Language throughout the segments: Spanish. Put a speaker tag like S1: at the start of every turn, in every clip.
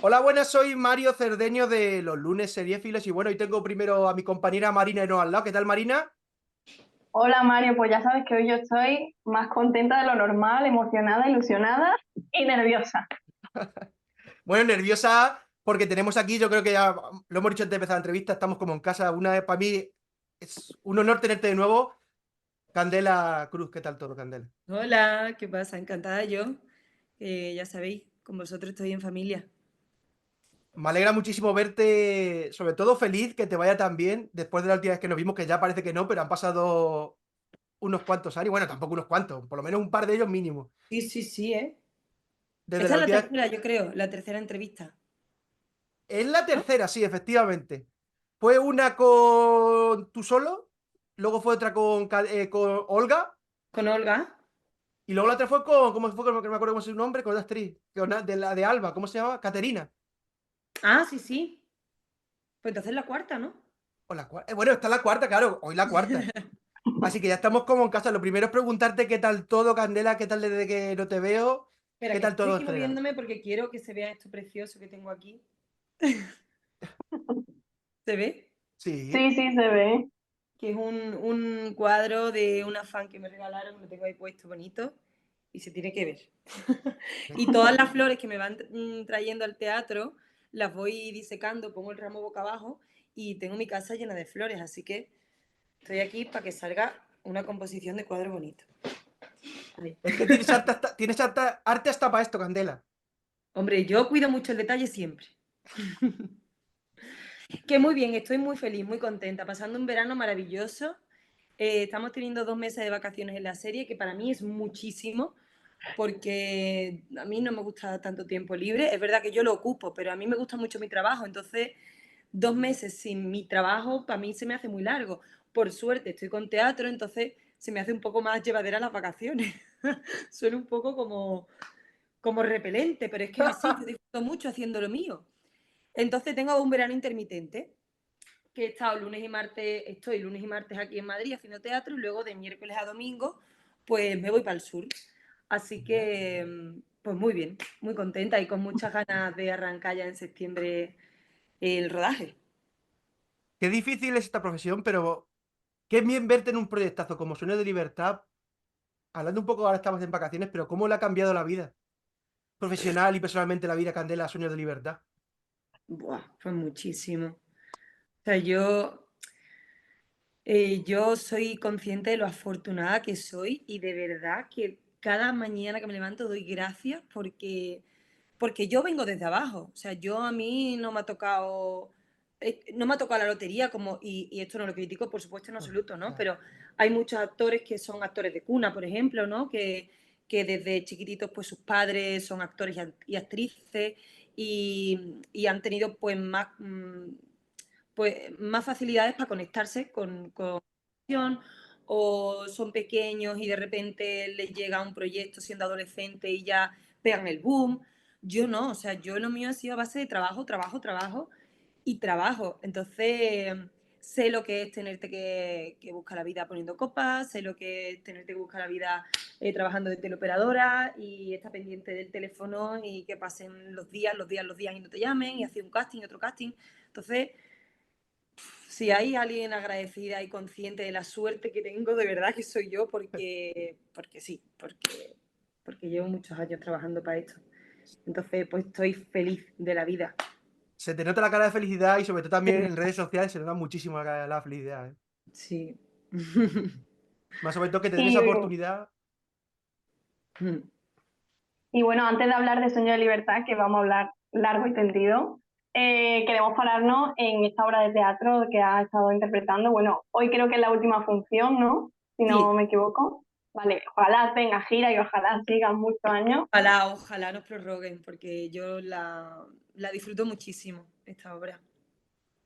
S1: Hola, buenas, soy Mario Cerdeño de Los Lunes Seriéfilos y bueno, hoy tengo primero a mi compañera Marina Heno al lado. ¿Qué tal, Marina?
S2: Hola Mario, pues ya sabes que hoy yo estoy más contenta de lo normal, emocionada, ilusionada y nerviosa.
S1: Bueno, nerviosa porque tenemos aquí, yo creo que ya lo hemos dicho antes de empezar la entrevista, estamos como en casa. Para mí es un honor tenerte de nuevo. Candela Cruz, ¿qué tal todo, Candela?
S3: Hola, ¿qué pasa? Encantada yo. Ya sabéis, con vosotros estoy en familia.
S1: Me alegra muchísimo verte, sobre todo feliz que te vaya tan bien después de la última vez que nos vimos, que ya parece que no, pero han pasado unos cuantos años, bueno, tampoco unos cuantos, por lo menos un par de ellos mínimo.
S3: Sí, sí, sí, ¿eh?
S1: Desde
S3: Esta
S1: la
S3: es la
S1: última vez.
S3: tercera, yo creo, la tercera entrevista,
S1: Es la
S3: ¿no?
S1: tercera, sí, efectivamente. Fue una con tú solo, luego fue otra con Olga,
S3: Con Olga.
S1: y luego la otra fue con, ¿cómo fue? Que no me acuerdo cómo es su nombre, con la actriz, de la de Alba, ¿cómo se llama? Caterina.
S3: Ah, sí, sí. Pues entonces la cuarta, ¿no?
S1: Bueno, está la cuarta, claro, hoy la cuarta. Así que ya estamos como en casa. Lo primero es preguntarte qué tal todo, Candela, qué tal desde que no te veo,
S3: Espera,
S1: qué
S3: que
S1: tal
S3: estoy
S1: todo en
S3: aquí
S1: general.
S3: moviéndome porque quiero que se vea esto precioso que tengo aquí. ¿Se ve?
S1: Sí.
S2: Sí, sí, se ve.
S3: Que es un cuadro de una fan que me regalaron, lo tengo ahí puesto bonito y se tiene que ver. Y todas las flores que me van trayendo al teatro las voy disecando, pongo el ramo boca abajo y tengo mi casa llena de flores, así que estoy aquí para que salga una composición de cuadro bonito. Ahí.
S1: Es que tienes arte hasta para esto, Candela.
S3: Hombre, yo cuido mucho el detalle siempre. Que muy bien, estoy muy feliz, muy contenta, pasando un verano maravilloso. Estamos teniendo 2 meses de vacaciones en la serie, que para mí es muchísimo, porque a mí no me gusta tanto tiempo libre. Es verdad que yo lo ocupo, pero a mí me gusta mucho mi trabajo. Entonces, 2 meses sin mi trabajo, para mí se me hace muy largo. Por suerte, estoy con teatro, entonces se me hace un poco más llevadera las vacaciones. Suena un poco como repelente, pero es que es así, yo disfruto mucho haciendo lo mío. Entonces tengo un verano intermitente, que he estado lunes y martes, estoy lunes y martes aquí en Madrid haciendo teatro y luego de miércoles a domingo pues me voy para el sur. Así que pues muy bien, muy contenta y con muchas ganas de arrancar ya en septiembre el rodaje.
S1: Qué difícil es esta profesión, pero qué bien verte en un proyectazo como Sueño de Libertad. Hablando un poco, ahora estamos en vacaciones, pero ¿cómo le ha cambiado la vida? Profesional y personalmente la vida, Candela, Sueños de Libertad.
S3: Buah, pues muchísimo. O sea, yo soy consciente de lo afortunada que soy y de verdad que cada mañana que me levanto doy gracias porque yo vengo desde abajo. O sea, yo a mí no me ha tocado la lotería como, y esto no lo critico, por supuesto, en
S1: No,
S3: absoluto, ¿no?
S1: claro.
S3: Pero hay muchos actores que son actores de cuna, por ejemplo, ¿no? Que desde chiquititos pues sus padres son actores y actrices y han tenido pues más facilidades para conectarse con o son pequeños y de repente les llega un proyecto siendo adolescente y ya pegan el boom. Yo no, o sea, yo lo mío ha sido a base de trabajo, trabajo, trabajo y trabajo. Entonces, sé lo que es tenerte que buscar la vida poniendo copas, sé lo que es tenerte que buscar la vida trabajando de teleoperadora y estar pendiente del teléfono y que pasen los días, los días, los días y no te llamen y hacer un casting, otro casting. Entonces, si hay alguien agradecida y consciente de la suerte que tengo, de verdad que soy yo, porque sí, porque llevo muchos años trabajando para esto. Entonces, pues estoy feliz de la vida.
S1: Se te nota la cara de felicidad y sobre todo también en redes sociales se nota muchísimo la felicidad, ¿eh?
S3: Sí.
S1: Más sobre todo que te den esa
S2: Y,
S1: oportunidad.
S2: y bueno, antes de hablar de Sueño de Libertad, que vamos a hablar largo y tendido, queremos pararnos en esta obra de teatro que has estado interpretando. Bueno, hoy creo que es la última función, ¿no? Si no
S3: Sí,
S2: me equivoco. Vale, ojalá tenga gira y ojalá sigan muchos años.
S3: ojalá nos prorroguen, porque yo la disfruto muchísimo, esta obra.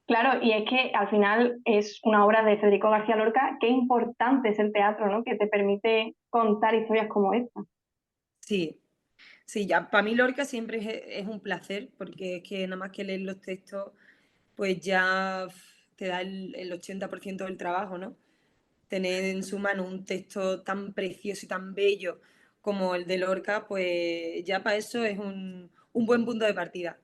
S2: Claro, y es que al final es una obra de Federico García Lorca. Qué importante es el teatro, ¿no? Que te permite contar historias como esta.
S3: Sí, sí, ya para mí Lorca siempre es un placer, porque es que nada más que leer los textos, pues ya te da el 80% del trabajo, ¿no? Tener en su mano un texto tan precioso y tan bello como el de Lorca, pues ya para eso es un buen punto de partida.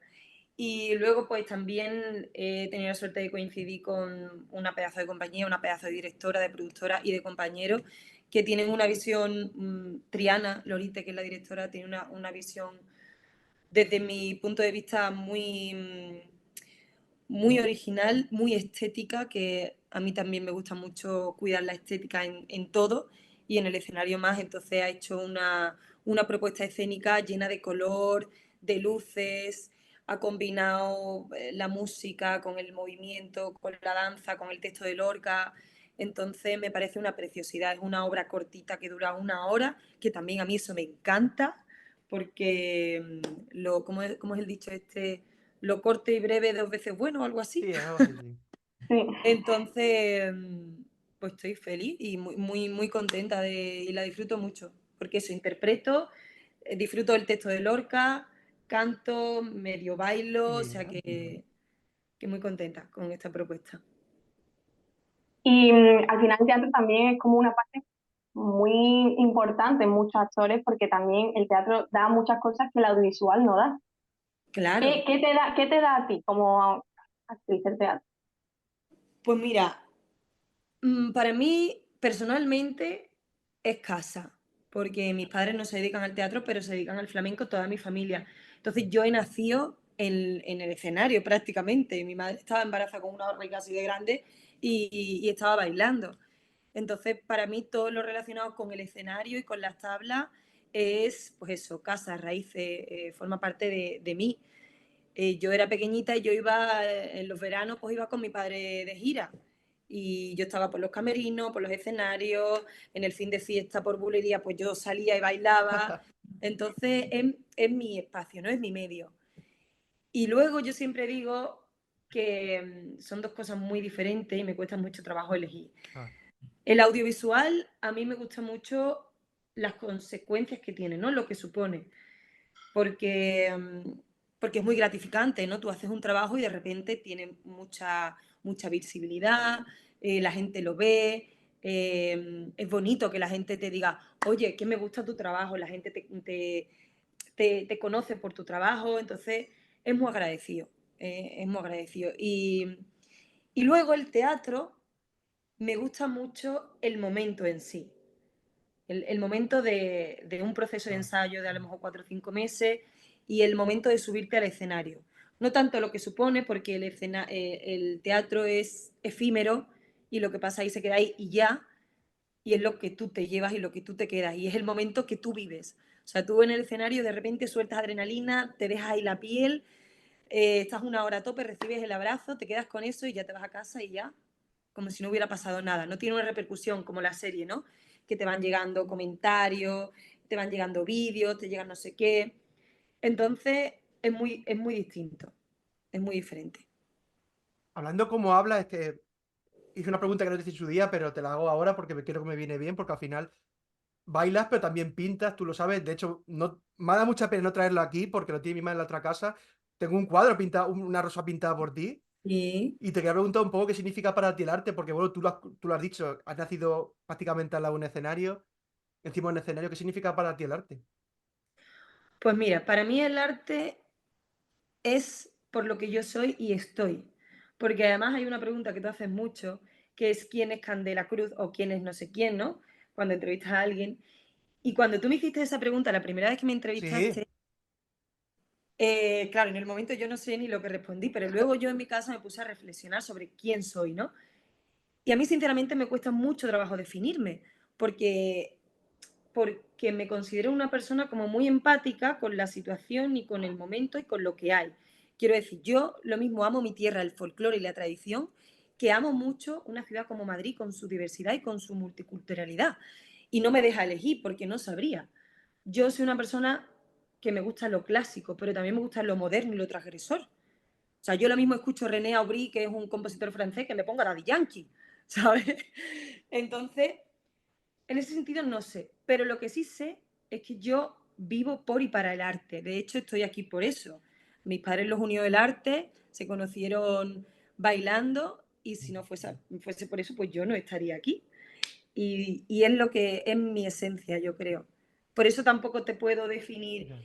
S3: Y luego pues también he tenido la suerte de coincidir con una pedazo de compañía, una pedazo de directora, de productora y de compañeros que tienen una visión, Triana Lorite, que es la directora, tiene una visión desde mi punto de vista muy original, muy estética, que a mí también me gusta mucho cuidar la estética en todo y en el escenario más. Entonces ha hecho una propuesta escénica llena de color, de luces, ha combinado la música con el movimiento, con la danza, con el texto de Lorca. Entonces me parece una preciosidad, es una obra cortita que dura 1 hora, que también a mí eso me encanta, porque ¿cómo es el dicho este? Lo corto y breve 2 veces bueno o algo así.
S1: Sí, es algo así, sí.
S2: Sí.
S3: Entonces, pues estoy feliz y muy contenta y la disfruto mucho, porque eso, interpreto, disfruto del texto de Lorca, canto, medio bailo, o sea que muy contenta con esta propuesta.
S2: Y al final el teatro también es como una parte muy importante en muchos actores porque también el teatro da muchas cosas que el audiovisual no da.
S3: Claro,
S2: Qué te da a ti como actriz el teatro?
S3: pues mira, para mí, personalmente, es casa, porque mis padres no se dedican al teatro, pero se dedican al flamenco toda mi familia. Entonces yo he nacido en el escenario prácticamente. Mi madre estaba embarazada con una barriga así de grande y estaba bailando. Entonces, para mí, todo lo relacionado con el escenario y con las tablas es, pues eso, casa, raíces, forma parte de mí. Yo era pequeñita y yo iba en los veranos, pues iba con mi padre de gira. Y yo estaba por los camerinos, por los escenarios, en el fin de fiesta por bulería, pues yo salía y bailaba. Entonces es mi espacio, ¿no? Es mi medio. Y luego yo siempre digo que son dos cosas muy diferentes y me cuesta mucho trabajo elegir.
S1: Ah,
S3: El audiovisual a mí me gusta mucho las consecuencias que tiene, ¿no? Lo que supone porque, porque es muy gratificante, ¿no? Tú haces un trabajo y de repente tiene mucha visibilidad, la gente lo ve, es bonito que la gente te diga, oye, que me gusta tu trabajo, la gente te conoce por tu trabajo, entonces es muy agradecido. Y luego el teatro, me gusta mucho el momento en sí, el momento de un proceso de
S1: ah.
S3: ensayo de a lo mejor 4 o 5 meses y el momento de subirte al escenario. No tanto lo que supone, porque el teatro es efímero y lo que pasa ahí se queda ahí y ya, y es lo que tú te llevas y lo que tú te quedas, y es el momento que tú vives. O sea, tú en el escenario de repente sueltas adrenalina, te dejas ahí la piel, estás 1 hora a tope, recibes el abrazo, te quedas con eso y ya te vas a casa y ya, como si no hubiera pasado nada. No tiene una repercusión como la serie, ¿no? Que te van llegando comentarios, te van llegando vídeos, te llegan no sé qué. Entonces, es muy distinto, es muy diferente.
S1: Hablando como habla, es que hice una pregunta que no te hice en su día, pero te la hago ahora porque me quiero que me viene bien, porque al final bailas, pero también pintas, tú lo sabes. De hecho, no, me da mucha pena no traerlo aquí porque lo tiene mi madre en la otra casa. Tengo un cuadro pintado, una rosa pintada por ti.
S3: Sí.
S1: Y te quería preguntar un poco qué significa para ti el arte, porque bueno, tú lo has dicho, has nacido prácticamente al lado de un escenario, encima de un escenario. ¿Qué significa para ti el arte?
S3: Pues mira, para mí el arte es por lo que yo soy y estoy. Porque además hay una pregunta que tú haces mucho, que es quién es Candela Cruz o quién es no sé quién, ¿no? Cuando entrevistas a alguien. Y cuando tú me hiciste esa pregunta, la primera vez que me
S1: Sí,
S3: entrevistaste, claro, en el momento yo no sé ni lo que respondí, pero luego yo en mi casa me puse a reflexionar sobre quién soy, ¿no? Y a mí sinceramente me cuesta mucho trabajo definirme, porque, porque me considero una persona como muy empática con la situación y con el momento y con lo que hay. Quiero decir, yo lo mismo amo mi tierra, el folclore y la tradición, que amo mucho una ciudad como Madrid con su diversidad y con su multiculturalidad. Y no me deja elegir porque no sabría. Yo soy una persona que me gusta lo clásico, pero también me gusta lo moderno y lo transgresor. O sea, yo lo mismo escucho René Aubry, que es un compositor francés, que me ponga Daddy Yankee, ¿sabes? Entonces, en ese sentido no sé, pero lo que sí sé es que yo vivo por y para el arte. De hecho, estoy aquí por eso. Mis padres los unió el arte, se conocieron bailando y si no fuese por eso, pues yo no estaría aquí. Y es lo que es mi esencia, yo creo. Por eso tampoco te puedo definir,
S1: ya,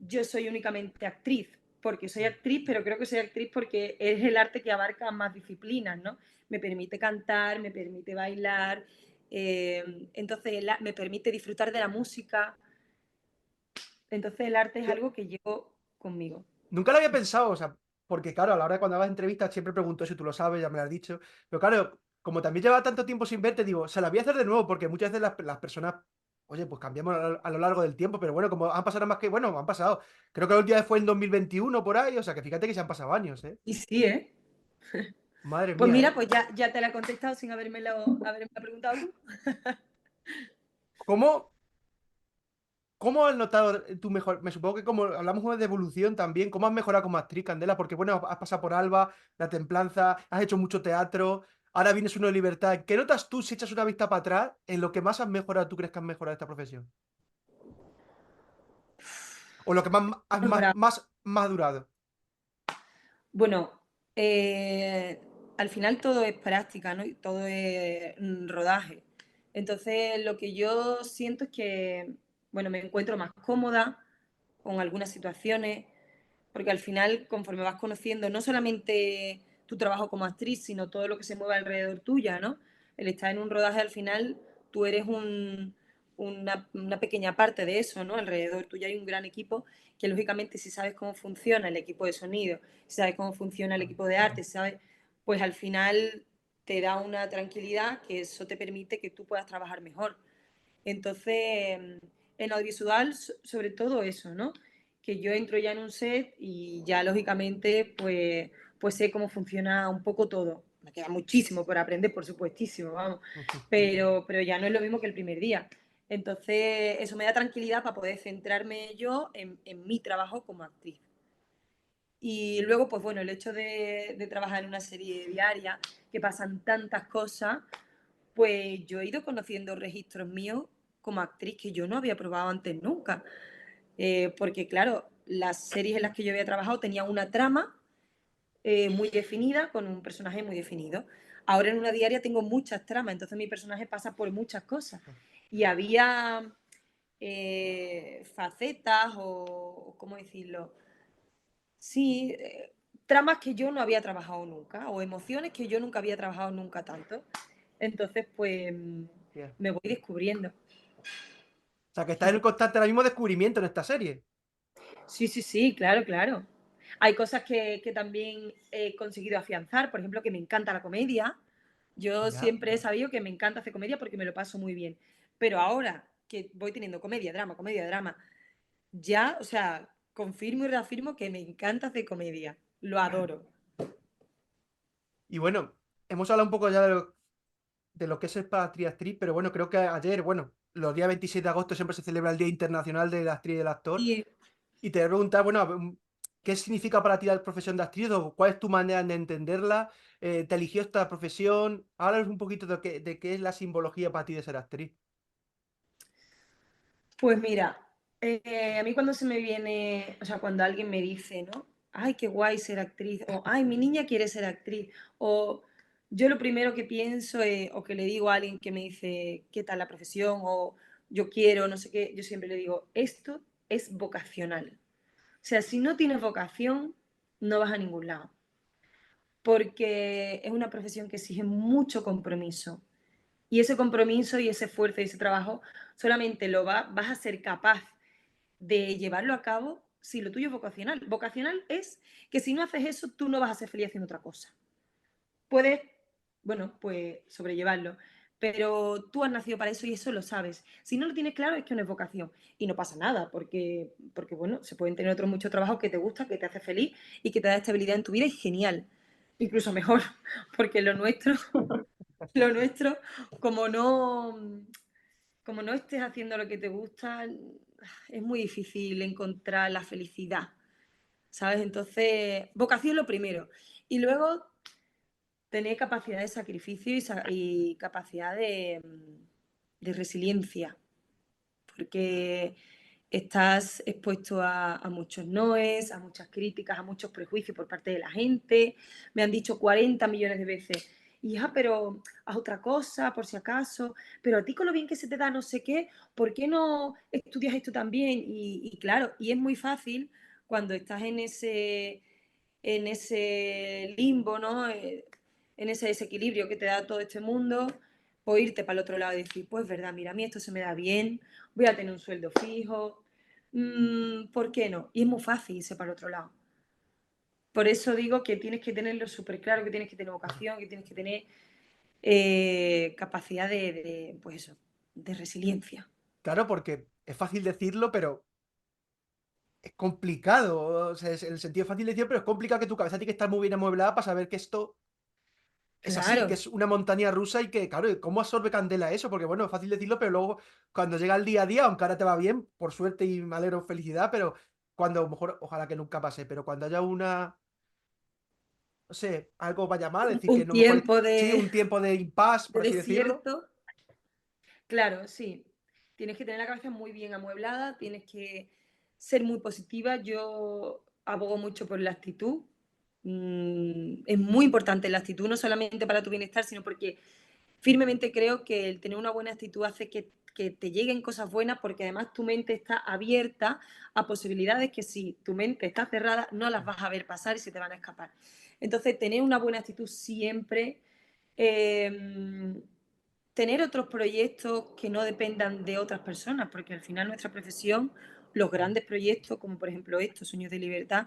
S3: yo soy únicamente actriz, porque soy actriz, pero creo que soy actriz porque es el arte que abarca más disciplinas, ¿no? Me permite cantar, me permite bailar, entonces me permite disfrutar de la música. Entonces el arte es
S1: Yo
S3: algo que llevo conmigo.
S1: nunca lo había pensado, o sea, porque claro, a la hora de cuando hagas entrevistas siempre pregunto eso, tú lo sabes, ya me lo has dicho. Pero claro, como también lleva tanto tiempo sin verte, digo, se la voy a hacer de nuevo, porque muchas veces las personas, oye, pues cambiamos a lo largo del tiempo, pero bueno, como han pasado más que, bueno, han pasado. Creo que la última vez fue en 2021 por ahí, o sea, que fíjate que se han pasado años, ¿eh?
S3: Y sí, ¿eh?
S1: Madre
S3: Pues
S1: mía,
S3: mira,
S1: ¿eh?
S3: pues ya te la he contestado sin haberme preguntado tú.
S1: ¿Cómo, cómo has notado tu mejor? Me supongo que como hablamos de evolución también, ¿cómo has mejorado como actriz, Candela? Porque bueno, has pasado por Alba, La Templanza, has hecho mucho teatro, ahora vienes uno de Libertad. ¿Qué notas tú si echas una vista para atrás en lo que más has mejorado, tú crees que has mejorado esta profesión? O lo que más has
S3: Mejorado.
S1: más durado.
S3: Bueno, al final todo es práctica, ¿no? Y todo es rodaje. Entonces, lo que yo siento es que, bueno, me encuentro más cómoda con algunas situaciones, porque al final, conforme vas conociendo no solamente tu trabajo como actriz, sino todo lo que se mueve alrededor tuya, ¿no? El estar en un rodaje al final, tú eres una pequeña parte de eso, ¿no? Alrededor tuyo hay un gran equipo que lógicamente si sabes cómo funciona el equipo de sonido, si sabes cómo funciona el equipo de arte, si sabes, pues al final te da una tranquilidad que eso te permite que tú puedas trabajar mejor. Entonces, en audiovisual, sobre todo eso, ¿no? Que yo entro ya en un set y ya lógicamente pues sé cómo funciona un poco todo. Me queda muchísimo por aprender, por supuestísimo, vamos, pero ya no es lo mismo que el primer día. Entonces, eso me da tranquilidad para poder centrarme yo en mi trabajo como actriz. Y luego, pues bueno, el hecho de trabajar en una serie diaria, que pasan tantas cosas, pues yo he ido conociendo registros míos como actriz que yo no había probado antes nunca. Porque claro, las series en las que yo había trabajado tenían una trama muy definida, con un personaje muy definido. Ahora en una diaria tengo muchas tramas, entonces mi personaje pasa por muchas cosas. Y había facetas o, ¿cómo decirlo? Sí, tramas que yo no había trabajado nunca o emociones que yo nunca había trabajado nunca tanto. Entonces, pues
S1: Yeah.
S3: me voy descubriendo.
S1: O sea, que estás en constante ahora mismo descubrimiento en esta serie.
S3: Sí, sí, sí, claro, claro. Hay cosas que también he conseguido afianzar, por ejemplo, que me encanta la comedia. Yo
S1: Ya.
S3: siempre he sabido que me encanta hacer comedia porque me lo paso muy bien. Pero ahora que voy teniendo comedia, drama, ya, o sea, confirmo y reafirmo que me encanta hacer comedia. Lo adoro.
S1: Y bueno, hemos hablado un poco ya de lo que es para actriz, pero bueno, creo que ayer, bueno, los días 27 de agosto siempre se celebra el Día Internacional de la Actriz y del Actor.
S3: Y
S1: Y te voy a preguntar, bueno, ¿qué significa para ti la profesión de actriz o cuál es tu manera de entenderla? ¿Te eligió esta profesión? Háblanos un poquito de qué es la simbología para ti de ser actriz.
S3: pues mira, a mí cuando se me viene, o sea, cuando alguien me dice, ¿no? Ay, qué guay ser actriz, o ay, mi niña quiere ser actriz, o yo lo primero que pienso es, o que le digo a alguien que me dice, ¿qué tal la profesión? O yo quiero, no sé qué, yo siempre le digo, esto es vocacional. O sea, si no tienes vocación, no vas a ningún lado, porque es una profesión que exige mucho compromiso. Y ese compromiso y ese esfuerzo y ese trabajo solamente vas a ser capaz de llevarlo a cabo si lo tuyo es vocacional. Vocacional es que si no haces eso, tú no vas a ser feliz haciendo otra cosa. Puedes, bueno, pues sobrellevarlo, pero tú has nacido para eso y eso lo sabes. Si no lo tienes claro, es que no es vocación. Y no pasa nada, porque bueno, se pueden tener otros muchos trabajos que te gusta, que te hace feliz y que te da estabilidad en tu vida y genial. Incluso mejor, porque lo nuestro, como no, como no estés haciendo lo que te gusta, es muy difícil encontrar la felicidad, ¿sabes? Entonces, vocación lo primero. Y luego, tener capacidad de sacrificio y capacidad de resiliencia, porque estás expuesto a muchos noes, a muchas críticas, a muchos prejuicios por parte de la gente. Me han dicho 40 millones de veces, hija, pero haz otra cosa por si acaso, pero a ti con lo bien que se te da no sé qué, ¿por qué no estudias esto también? Y claro, y es muy fácil cuando estás en ese limbo, ¿no? En ese desequilibrio que te da todo este mundo, o irte para el otro lado y decir, pues verdad, mira, a mí esto se me da bien, voy a tener un sueldo fijo, ¿por qué no? Y es muy fácil irse para el otro lado. Por eso digo que tienes que tenerlo súper claro, que tienes que tener vocación, que tienes que tener capacidad pues eso, de resiliencia.
S1: Claro, porque es fácil decirlo, pero es complicado. O sea, es, el sentido es fácil de decirlo, pero es complicado que tu cabeza tiene que estar muy bien amueblada para saber que esto es así, que
S3: Claro,
S1: es una montaña rusa y que, claro, ¿cómo absorbe candela eso? Porque, bueno, es fácil decirlo, pero luego cuando llega el día a día, aunque ahora te va bien, por suerte y me alegro, felicidad, pero cuando, a lo mejor, ojalá que nunca pase, pero cuando haya una, no sé, algo vaya mal, es decir, que
S3: un
S1: a lo mejor
S3: tiempo
S1: sí, un tiempo de impasse,
S3: de
S1: por así decirlo.
S3: desierto. Claro, sí. Tienes que tener la cabeza muy bien amueblada, tienes que ser muy positiva. Yo abogo mucho por la actitud. Es muy importante la actitud, no solamente para tu bienestar, sino porque firmemente creo que el tener una buena actitud hace que te lleguen cosas buenas, porque además tu mente está abierta a posibilidades que si tu mente está cerrada no las vas a ver pasar y se te van a escapar. Entonces, tener una buena actitud siempre, eh, tener otros proyectos que no dependan de otras personas, porque al final nuestra profesión, los grandes proyectos, como por ejemplo estos, Sueños de Libertad,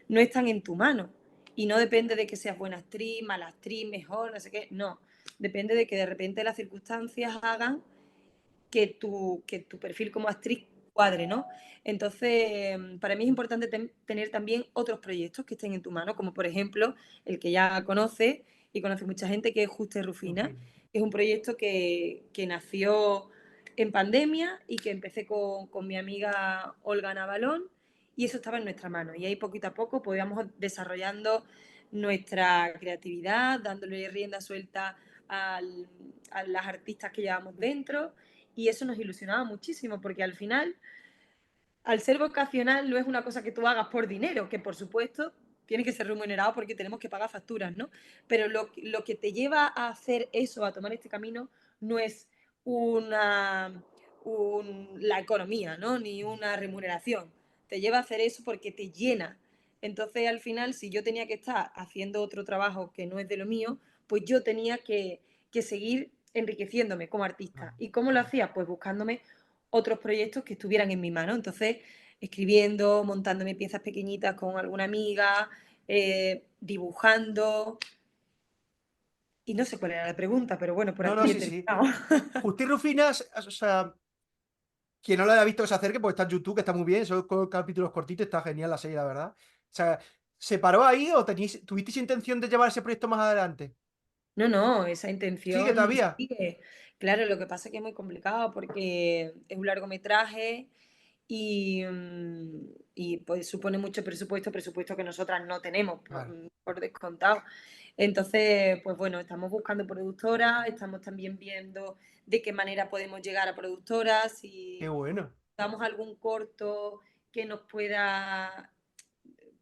S3: no están en tu mano. Y no depende de que seas buena actriz, mala actriz, mejor, no sé qué. No, depende de que de repente las circunstancias hagan que tu perfil como actriz cuadre, ¿no? Entonces, para mí es importante tener también otros proyectos que estén en tu mano, como por ejemplo el que ya conoce y conoce mucha gente, que es Juste
S1: En
S3: Rufina.
S1: fin.
S3: Es un proyecto que nació en pandemia y que empecé con mi amiga Olga Navalón, y eso estaba en nuestra mano. Y ahí poquito a poco pues íbamos desarrollando nuestra creatividad, dándole rienda suelta a las artistas que llevamos dentro, y eso nos ilusionaba muchísimo porque al final, al ser vocacional, no es una cosa que tú hagas por dinero, que por supuesto tiene que ser remunerado porque tenemos que pagar facturas, ¿no? Pero lo que te lleva a hacer eso, a tomar este camino, no es una, la economía, ¿no? Ni una remuneración. Te lleva a hacer eso porque te llena. Entonces, al final, si yo tenía que estar haciendo otro trabajo que no es de lo mío, pues yo tenía que seguir enriqueciéndome como artista. ¿Y cómo lo hacía? Pues buscándome otros proyectos que estuvieran en mi mano. Entonces, escribiendo, montándome piezas pequeñitas con alguna amiga, dibujando. Y no sé cuál era la pregunta, pero bueno, por
S1: No, no,
S3: aquí he
S1: sí, sí.
S3: terminado.
S1: Justi Rufinas, o sea, quien no lo haya visto que se acerque, porque está en YouTube, que está muy bien, son capítulos cortitos, está genial la serie, la verdad. O sea, ¿se paró ahí o tuvisteis intención de llevar ese proyecto más adelante?
S3: No, no, esa
S1: ¿Sigue
S3: intención
S1: todavía?
S3: sigue. Claro, lo que pasa es que es muy complicado porque es un largometraje y pues supone mucho presupuesto que nosotras no tenemos
S1: Claro.
S3: por descontado. Entonces, pues bueno, estamos buscando productoras, estamos también viendo de qué manera podemos llegar a productoras,
S1: Qué
S3: si
S1: bueno.
S3: damos algún corto que nos pueda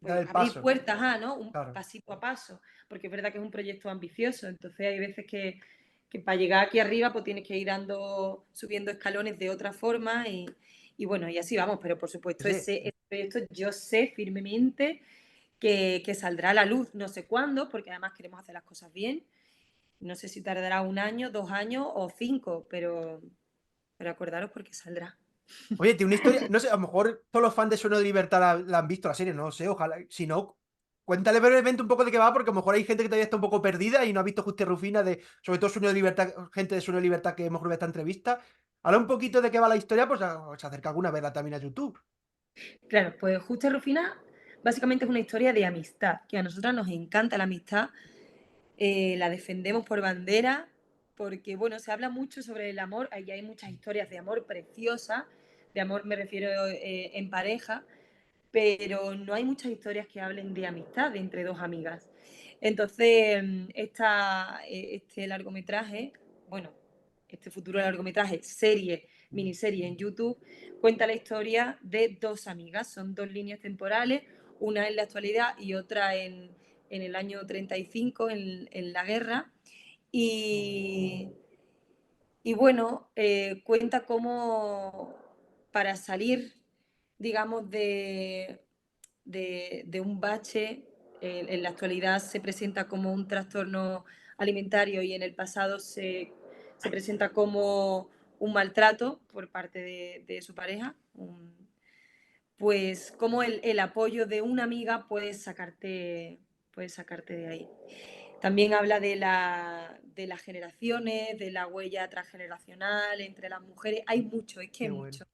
S1: Dar
S3: pues
S1: el
S3: abrir
S1: paso.
S3: puertas ¿no? Un
S1: Claro.
S3: pasito a paso, porque es verdad que es un proyecto ambicioso, entonces hay veces que para llegar aquí arriba pues tienes que ir dando, subiendo escalones de otra forma y bueno, y así vamos, pero por supuesto
S1: Oye,
S3: ese proyecto yo sé firmemente que saldrá a la luz, no sé cuándo, porque además queremos hacer las cosas bien, no sé si tardará 1 año, 2 años o 5, pero acordaros porque saldrá.
S1: oye, tiene una historia, no sé, a lo mejor todos los fans de Sueño de Libertad la han visto la serie, no lo sé, ojalá. Si no, cuéntale brevemente un poco de qué va, porque a lo mejor hay gente que todavía está un poco perdida y no ha visto Justicia Rufina, de, sobre todo Sueño de Libertad, gente de Sueño de Libertad que hemos visto esta entrevista. Habla un poquito de qué va la historia, pues se acerca alguna vez también a YouTube.
S3: Claro, pues Justa Rufina básicamente es una historia de amistad, que a nosotras nos encanta la amistad, la defendemos por bandera, porque bueno, se habla mucho sobre el amor, ahí hay muchas historias de amor preciosas, de amor me refiero en pareja, pero no hay muchas historias que hablen de amistad entre dos amigas. Entonces, este largometraje, bueno, este futuro largometraje, serie, miniserie en YouTube, cuenta la historia de dos amigas. Son dos líneas temporales, una en la actualidad y otra en el año 35, en la guerra. Y, y bueno, cuenta cómo para salir, digamos, de un bache. En la actualidad se presenta como un trastorno alimentario y en el pasado se presenta como un maltrato por parte de su pareja. Pues como el apoyo de una amiga puede sacarte de ahí. También habla de las generaciones, de la huella transgeneracional entre las mujeres. Hay mucho, es que
S1: Qué
S3: hay
S1: bueno.
S3: mucho.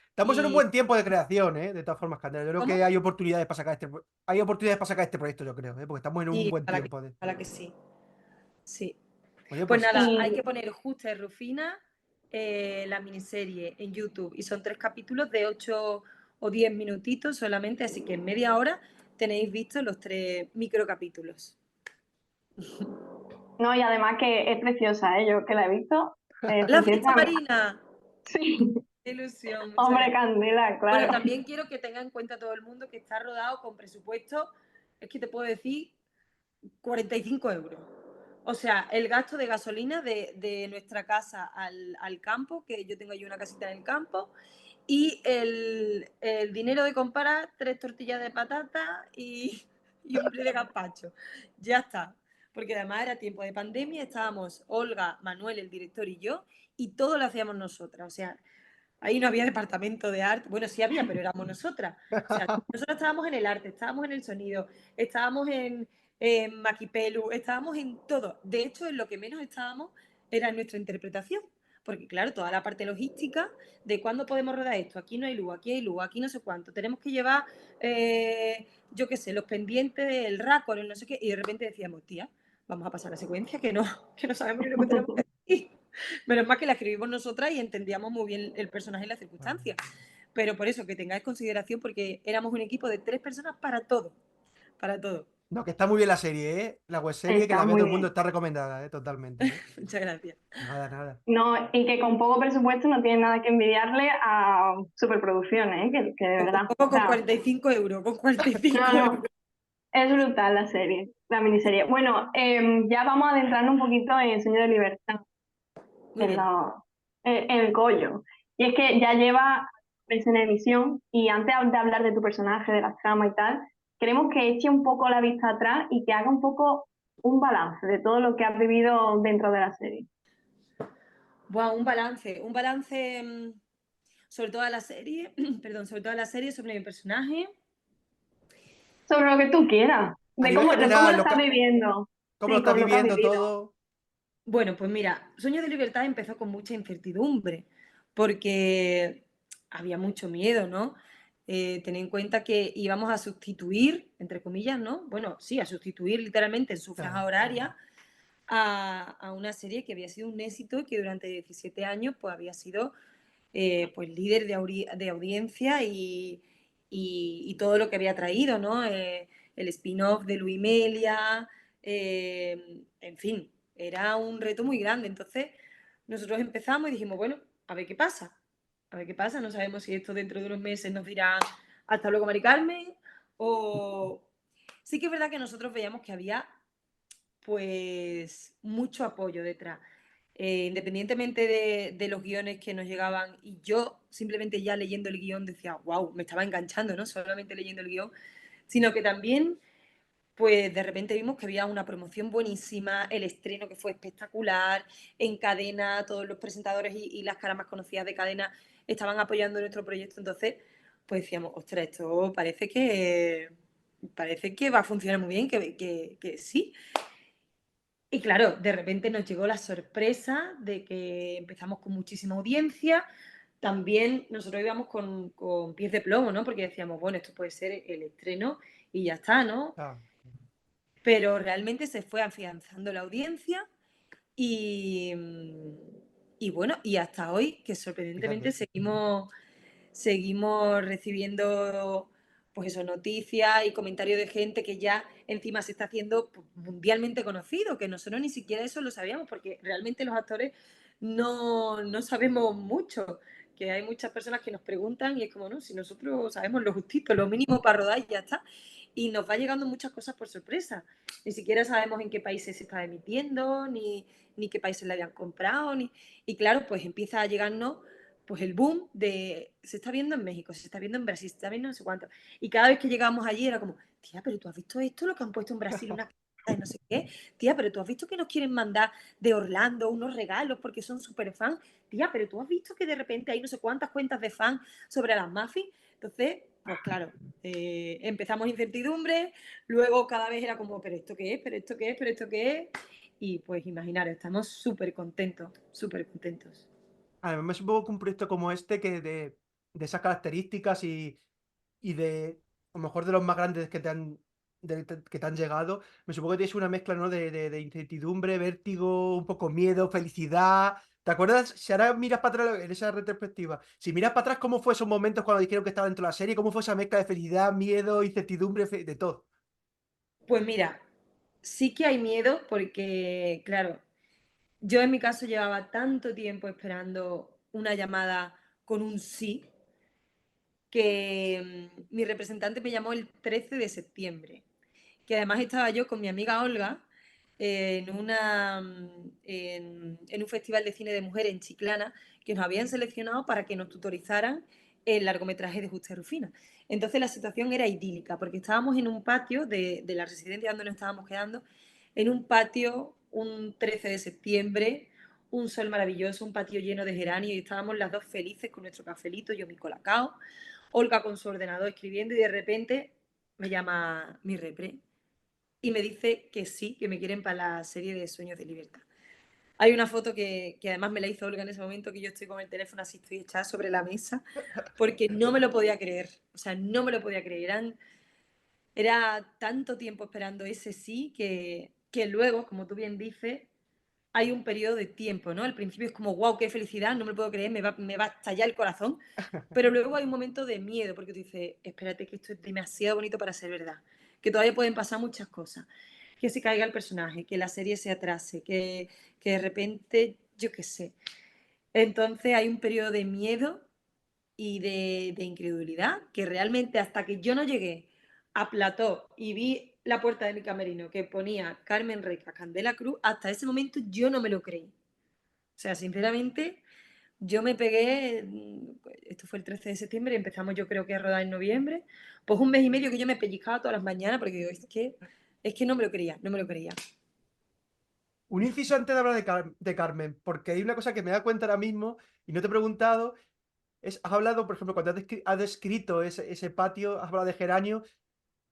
S1: Estamos en un
S3: Y,
S1: buen tiempo de creación, ¿eh? De todas formas, Candela. Yo creo que
S3: ¿cómo?
S1: hay oportunidades para sacar hay oportunidades para sacar este proyecto, yo creo, ¿eh? Porque estamos en un
S3: Y
S1: buen tiempo de.
S3: ojalá que sí. Sí.
S1: Oye,
S3: Pues
S1: pues
S3: nada, hay
S2: Y
S3: que poner Justa y Rufina, la miniserie en YouTube. Y son 3 capítulos de 8 o 10 minutitos solamente, así que en media hora tenéis visto los 3 microcapítulos.
S2: no, y además que es preciosa, ¿eh? Yo que la he visto,
S3: ¡La
S2: preciosa.
S3: flecha marina!
S2: Sí,
S3: ¡Qué ilusión! Muchas
S2: hombre,
S3: gracias.
S2: Candela,
S3: Bueno,
S2: claro.
S3: también quiero que tenga en cuenta todo el mundo que está rodado con presupuesto, es que te puedo decir, 45 euros. O sea, el gasto de gasolina de nuestra casa al campo, que yo tengo ahí una casita en el campo, y el dinero de comprar 3 tortillas de patata y un blé de gazpacho. Ya está. Porque además era tiempo de pandemia, estábamos Olga, Manuel, el director y yo, y todo lo hacíamos nosotras. O sea, ahí no había departamento de arte. Bueno, sí había, pero éramos nosotras. O sea, nosotros estábamos en el arte, estábamos en el sonido, estábamos en Maquipelu, estábamos en todo. De hecho, en lo que menos estábamos era en nuestra interpretación. Porque, claro, toda la parte logística de cuándo podemos rodar esto. Aquí no hay luz, aquí no sé cuánto. Tenemos que llevar, yo qué sé, los pendientes, el raccord, el no sé qué. Y de repente decíamos, tía, vamos a pasar la secuencia que no sabemos ni lo que tenemos que decir. Menos mal que la escribimos nosotras y entendíamos muy bien el personaje y las circunstancias. Pero por eso, que tengáis consideración, porque éramos un equipo de 3 personas para todo. Para todo.
S1: No, que está muy bien la serie, ¿eh? La web serie que
S2: Está
S1: la ve
S2: muy
S1: todo el mundo
S2: bien.
S1: está recomendada, ¿eh? Totalmente, ¿eh?
S3: Muchas gracias.
S1: Nada, nada.
S2: No, y que con poco presupuesto no tiene nada que envidiarle a superproducciones, ¿eh? Que de verdad.
S3: Tampoco
S2: O
S3: con
S2: sea,
S3: 45 euros, con
S2: no,
S3: 45 euros.
S2: no, es brutal la serie, la miniserie. Bueno, ya vamos a adentrarnos un poquito en Sueño de Libertad,
S3: Muy
S2: en,
S3: bien.
S2: en el Collo. Y es que ya lleva meses en emisión y antes de hablar de tu personaje, de las tramas y tal, queremos que eche un poco la vista atrás y que haga un poco un balance de todo lo que has vivido dentro de la serie.
S3: Buah, un balance sobre toda la serie, perdón, sobre toda la serie, sobre mi personaje.
S2: Sobre lo que tú quieras,
S1: A
S2: de
S1: nivel
S2: cómo lo
S1: general,
S2: estás viviendo.
S1: cómo lo
S2: Sí,
S1: estás
S2: como lo que has
S1: viviendo
S2: vivido.
S1: todo.
S3: Bueno, pues mira, Sueño de Libertad empezó con mucha incertidumbre, porque había mucho miedo, ¿no? Ten en cuenta que íbamos a sustituir, entre comillas, ¿no? Bueno, sí, a sustituir literalmente en su franja
S1: Claro.
S3: horaria a una serie que había sido un éxito y que durante 17 años pues había sido pues líder de audiencia y todo lo que había traído, ¿no? El spin-off de Luimelia, en fin, era un reto muy grande. Entonces, nosotros empezamos y dijimos, bueno, a ver qué pasa, a ver qué pasa, no sabemos si esto dentro de unos meses nos dirá hasta luego, Mari Carmen, o... Sí que es verdad que nosotros veíamos que había pues mucho apoyo detrás. Independientemente de los guiones que nos llegaban, y yo simplemente ya leyendo el guión decía, wow, me estaba enganchando, no solamente leyendo el guión, sino que también, pues de repente vimos que había una promoción buenísima, el estreno que fue espectacular, en cadena, todos los presentadores y las caras más conocidas de cadena estaban apoyando nuestro proyecto, entonces, pues decíamos, ostras, esto parece que va a funcionar muy bien, que sí. Y claro, de repente nos llegó la sorpresa de que empezamos con muchísima audiencia. También nosotros íbamos con pies de plomo, ¿no? Porque decíamos, bueno, esto puede ser el estreno y ya está, ¿no?
S1: Ah,
S3: Pero realmente se fue afianzando la audiencia y, y bueno, y hasta hoy, que sorprendentemente
S1: fíjate.
S3: seguimos recibiendo pues eso, noticias y comentarios de gente que ya encima se está haciendo pues, mundialmente conocido, que nosotros ni siquiera eso lo sabíamos, porque realmente los actores no sabemos mucho, que hay muchas personas que nos preguntan y es como, no, si nosotros sabemos lo justito, lo mínimo para rodar y ya está. Y nos va llegando muchas cosas por sorpresa. Ni siquiera sabemos en qué países se está emitiendo, ni qué países la habían comprado, y claro, pues empieza a llegarnos pues el boom de se está viendo en México, se está viendo en Brasil, se está viendo no sé cuánto. Y cada vez que llegábamos allí era como, tía, pero tú has visto esto, lo que han puesto en Brasil, una casa de no sé qué. Tía, pero tú has visto que nos quieren mandar de Orlando unos regalos porque son súper fans. Tía, pero tú has visto que de repente hay no sé cuántas cuentas de fans sobre las muffins. Entonces, pues claro, empezamos incertidumbre, luego cada vez era como, pero esto qué es, pero esto qué es, pero esto qué es. Y pues imaginar, estamos súper contentos, súper contentos.
S1: Además, me supongo que un proyecto como este, que de esas características y de, a lo mejor de los más grandes que te han llegado, me supongo que tienes una mezcla, ¿no? De incertidumbre, vértigo, un poco miedo, felicidad. ¿Te acuerdas? Si ahora miras para atrás en esa retrospectiva, si miras para atrás, ¿cómo fue esos momentos cuando dijeron que estaba dentro de la serie? ¿Cómo fue esa mezcla de felicidad, miedo, incertidumbre, de todo?
S3: Pues mira, sí que hay miedo porque, claro, yo en mi caso llevaba tanto tiempo esperando una llamada con un sí que mi representante me llamó el 13 de septiembre, que además estaba yo con mi amiga Olga en un festival de cine de mujeres en Chiclana, que nos habían seleccionado para que nos tutorizaran el largometraje de Justa y Rufina. Entonces la situación era idílica, porque estábamos en un patio de la residencia donde nos estábamos quedando, en un patio, un 13 de septiembre, un sol maravilloso, un patio lleno de geranios, y estábamos las dos felices con nuestro cafelito, yo mi colacao, Olga con su ordenador escribiendo, y de repente me llama mi repre y me dice que sí, que me quieren para la serie de Sueños de Libertad. Hay una foto que además me la hizo Olga en ese momento, que yo estoy con el teléfono así, estoy echada sobre la mesa, porque no me lo podía creer. O sea, no me lo podía creer. Era tanto tiempo esperando ese sí que luego, como tú bien dices, hay un periodo de tiempo, ¿no? Al principio es como, wow, qué felicidad, no me lo puedo creer, me va a estallar el corazón. Pero luego hay un momento de miedo, porque tú dices, espérate, que esto es demasiado bonito para ser verdad, que todavía pueden pasar muchas cosas, que se caiga el personaje, que la serie se atrase, que de repente, yo qué sé. Entonces hay un periodo de miedo y de incredulidad, que realmente hasta que yo no llegué a plató y vi la puerta de mi camerino que ponía Carmen Reca, Candela Cruz, hasta ese momento yo no me lo creí. O sea, sinceramente, yo me pegué, esto fue el 13 de septiembre, empezamos yo creo que a rodar en noviembre, pues un mes y medio que yo me pellizcaba todas las mañanas porque digo, es que no me lo creía, no me lo creía.
S1: Un inciso antes de hablar de Carmen, porque hay una cosa que me da cuenta ahora mismo y no te he preguntado. Has hablado, por ejemplo, cuando has descrito ese patio, has hablado de geranio.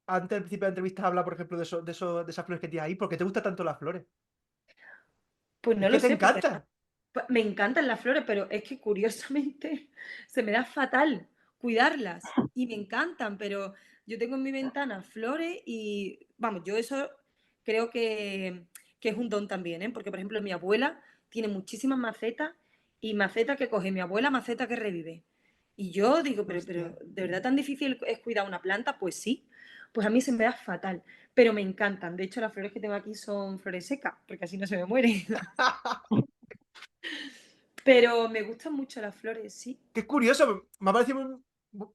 S1: Antes del principio de la entrevista has hablado, por ejemplo, de esas flores que tienes ahí. ¿Por qué te gustan tanto las flores?
S3: Pues
S1: Es
S3: no
S1: que
S3: lo
S1: te
S3: sé, porque
S1: encanta.
S3: pues, me encantan las flores, pero es que curiosamente se me da fatal cuidarlas y me encantan, pero yo tengo en mi ventana flores y vamos, yo eso creo que es un don también, ¿eh? Porque por ejemplo mi abuela tiene muchísimas macetas y maceta que coge mi abuela, maceta que revive. Y yo digo,
S1: Hostia.
S3: pero ¿de verdad tan difícil es cuidar una planta? Pues sí, pues a mí se me da fatal, pero me encantan. De hecho, las flores que tengo aquí son flores secas, porque así no se me mueren. Pero me gustan mucho las flores, sí.
S1: Qué curioso, me ha parecido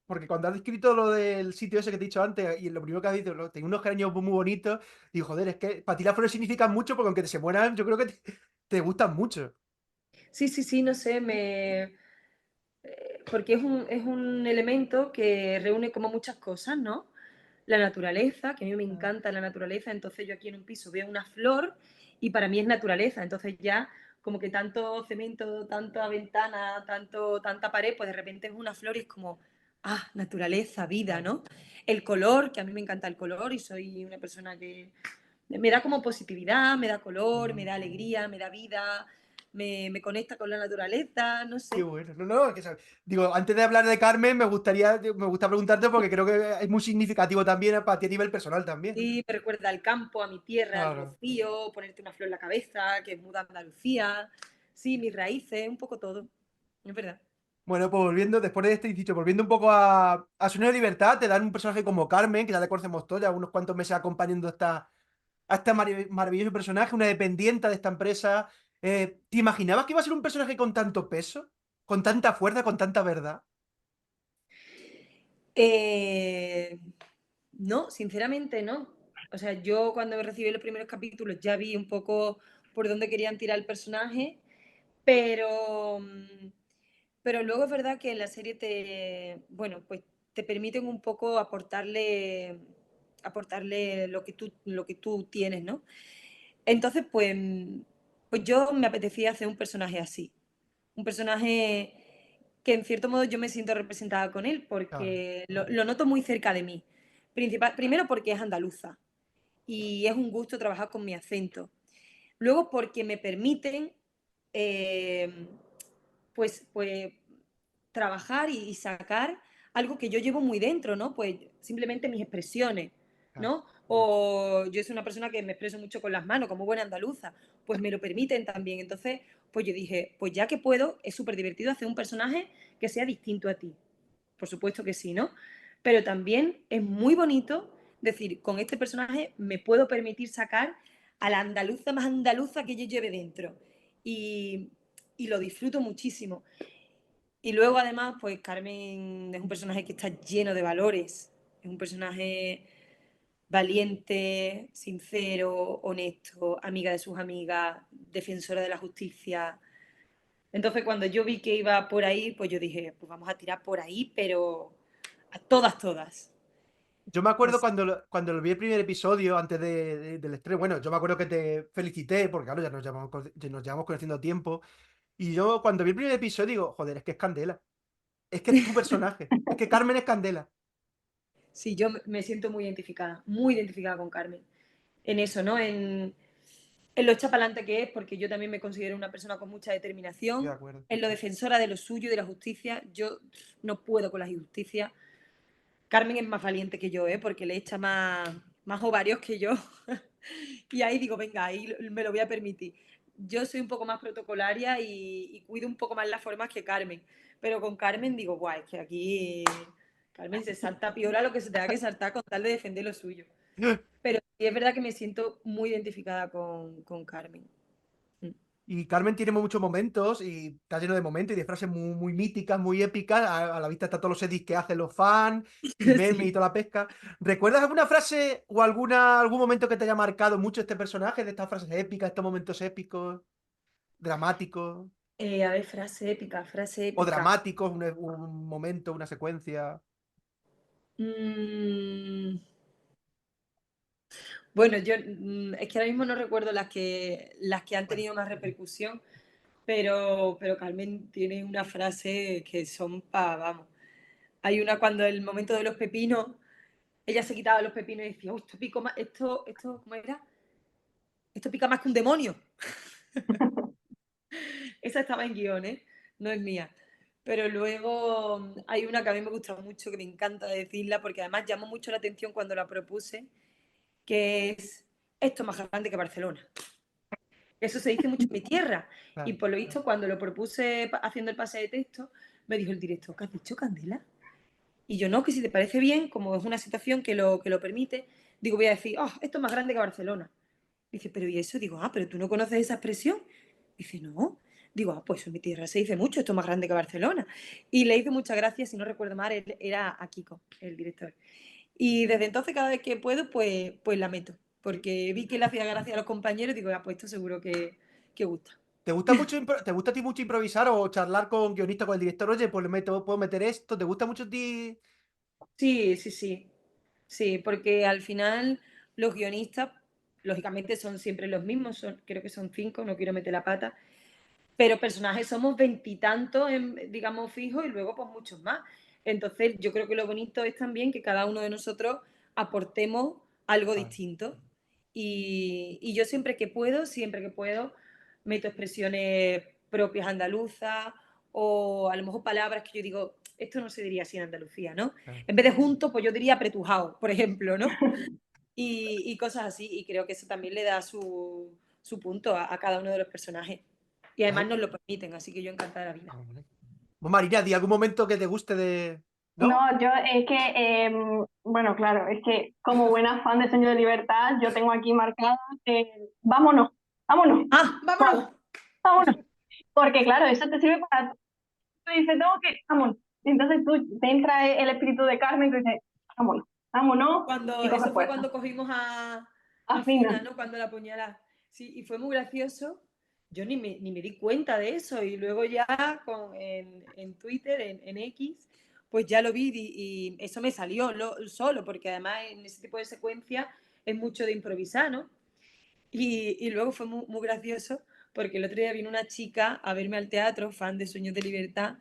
S1: porque cuando has descrito lo del sitio ese que te he dicho antes y lo primero que has dicho, tengo unos geranios muy bonitos, digo, joder, es que para ti las flores significan mucho porque aunque se mueran, yo creo que te gustan mucho.
S3: Sí, sí, sí, no sé, porque es un elemento que reúne como muchas cosas, ¿no? La naturaleza, que a mí me
S1: Ah.
S3: encanta la naturaleza, entonces yo aquí en un piso veo una flor y para mí es naturaleza, entonces ya como que tanto cemento, tanta ventana, tanta pared, pues de repente es una flor y es como, ah, naturaleza, vida,
S1: Claro.
S3: ¿no? El color, que a mí me encanta el color y soy una persona que me da como positividad, me da color, me
S1: Mm.
S3: da alegría, me da vida, me conecta con la naturaleza, no
S1: Qué
S3: sé.
S1: bueno. No, no, digo, antes de hablar de Carmen, me gusta preguntarte porque creo que es muy significativo también para ti a nivel personal también.
S3: Sí, me recuerda al campo, a mi tierra, al
S1: Claro.
S3: rocío, ponerte una flor en la cabeza, que es muda Andalucía. Sí, mis raíces, un poco todo. Es verdad.
S1: Bueno, pues volviendo, después de este dicho, volviendo un poco a Sueño de Libertad, te dan un personaje como Carmen, que ya le conocemos todos, ya unos cuantos meses acompañando a este maravilloso personaje, una dependiente de esta empresa. ¿Te imaginabas que iba a ser un personaje con tanto peso? ¿Con tanta fuerza, con tanta verdad?
S3: Eh, no, sinceramente no. O sea, yo cuando recibí los primeros capítulos ya vi un poco por dónde querían tirar el personaje, pero, pero luego es verdad que en la serie bueno, pues te permiten un poco aportarle lo que tú tienes, ¿no? Entonces, pues yo me apetecía hacer un personaje así, un personaje que en cierto modo yo me siento representada con él
S1: Claro,
S3: porque lo noto muy cerca de mí. Primero porque es andaluza y es un gusto trabajar con mi acento. Luego porque me permiten eh, pues trabajar y sacar algo que yo llevo muy dentro, ¿no? Pues simplemente mis expresiones,
S1: claro.
S3: ¿no? O yo soy una persona que me expreso mucho con las manos, como buena andaluza, pues me lo permiten también. Entonces, pues yo dije, pues ya que puedo, es súper divertido hacer un personaje que sea distinto a ti. Por supuesto que sí, ¿no? Pero también es muy bonito decir, con este personaje me puedo permitir sacar a la andaluza más andaluza que yo lleve dentro. Y, y lo disfruto muchísimo. Y luego, además, pues Carmen es un personaje que está lleno de valores. Es un personaje valiente, sincero, honesto, amiga de sus amigas, defensora de la justicia. Entonces, cuando yo vi que iba por ahí, pues yo dije, pues vamos a tirar por ahí, pero a todas, todas.
S1: Yo me acuerdo
S3: Así.
S1: cuando lo vi el primer episodio, antes del estreno, bueno, yo me acuerdo que te felicité, porque claro, ya nos llevamos conociendo tiempo, y yo cuando vi el primer episodio digo, joder, es que es Candela, es que es tu personaje, es que Carmen es Candela.
S3: Sí, yo me siento muy identificada con Carmen. En eso, ¿no? En lo echa pa'lante que es, porque yo también me considero una persona con mucha
S1: Estoy de
S3: determinación,
S1: acuerdo.
S3: en lo defensora de lo suyo y de la justicia. Yo no puedo con las injusticias. Carmen es más valiente que yo, ¿eh? Porque le echa más ovarios que yo. Y ahí digo, venga, ahí me lo voy a permitir. Yo soy un poco más protocolaria y cuido un poco más las formas que Carmen. Pero con Carmen digo, guay, es que aquí Carmen se salta piola lo que se tenga que saltar con tal de defender lo suyo. Pero sí es verdad que me siento muy identificada con Carmen. Mm.
S1: Y Carmen tiene muchos momentos y está lleno de momentos y de frases muy míticas, muy épicas. A la vista están todos los edits que hacen los fans y memes y
S3: Sí.
S1: toda la pesca. ¿Recuerdas alguna frase o algún momento que te haya marcado mucho este personaje, de estas frases épicas, estos momentos épicos, dramáticos
S3: A ver, frase
S1: o
S3: épica.
S1: dramáticos, un momento, una secuencia?
S3: Mm, bueno, es que ahora mismo no recuerdo las que han
S1: Bueno,
S3: tenido más repercusión, pero Carmen tiene una frase que son vamos. Hay una cuando el momento de los pepinos, ella se quitaba los pepinos y decía, "Oh, esto pico más, ¿cómo era? Esto pica más que un demonio." Esa estaba en guión, ¿eh? No es mía. Pero luego hay una que a mí me gusta mucho, que me encanta decirla, porque además llamó mucho la atención cuando la propuse, que es esto es más grande que Barcelona. Eso se dice mucho en mi tierra. Y
S1: claro.
S3: por lo visto, cuando lo propuse haciendo el pase de texto, me dijo el director, ¿qué has dicho, Candela? Y yo no, que si te parece bien, como es una situación que lo permite, digo, voy a decir, oh, esto es más grande que Barcelona. Dice, pero ¿y eso? Digo, pero tú no conoces esa expresión. Dice, no. Digo, pues en mi tierra se dice mucho, esto es más grande que Barcelona. Y le hizo muchas gracias, si no recuerdo mal, era a Kiko, el director. Y desde entonces, cada vez que puedo, pues la meto. Porque vi que le hacía gracia a los compañeros y digo, pues esto seguro que gusta.
S1: ¿Te gusta a ti mucho improvisar o charlar con guionista, con el director? Oye, pues puedo meter esto. ¿Te gusta mucho a ti?
S3: Sí, sí, sí. Sí, porque al final los guionistas, lógicamente, son siempre los mismos, creo que son 5, no quiero meter la pata, pero personajes somos veintitantos, digamos, fijos y luego pues muchos más. Entonces yo creo que lo bonito es también que cada uno de nosotros aportemos algo
S1: Claro,
S3: distinto. Y yo siempre que puedo, meto expresiones propias andaluzas o a lo mejor palabras que yo digo, esto no se diría así en Andalucía, ¿no?
S1: claro.
S3: En vez de juntos, pues yo diría apretujado, por ejemplo, ¿no? Y cosas así. Y creo que eso también le da su punto a cada uno de los personajes. Y además
S1: Ay,
S3: nos lo permiten, así que yo encantada de la vida.
S1: vale. Pues Marina, di algún momento que te guste de.
S2: No,
S1: ¿No?
S2: yo es que, bueno, claro, es que como buena fan de Sueño de Libertad, yo tengo aquí marcada, vámonos, vámonos,
S3: ¡Ah, vámonos!
S2: vámonos. Porque claro, eso te sirve para, tú dices, tengo que, vámonos. Y entonces tú te entra el espíritu de Carmen y tú dices, vámonos, vámonos, y coges
S3: Eso fue
S2: fuerza.
S3: cuando cogimos a
S2: Afina.
S3: Fina, ¿no? Cuando la apuñalás. Sí, y fue muy gracioso yo ni me di cuenta de eso y luego ya en Twitter, en X, pues ya lo vi y eso me salió solo, porque además en ese tipo de secuencia es mucho de improvisar, ¿no? Y luego fue muy gracioso porque el otro día vino una chica a verme al teatro, fan de Sueños de Libertad,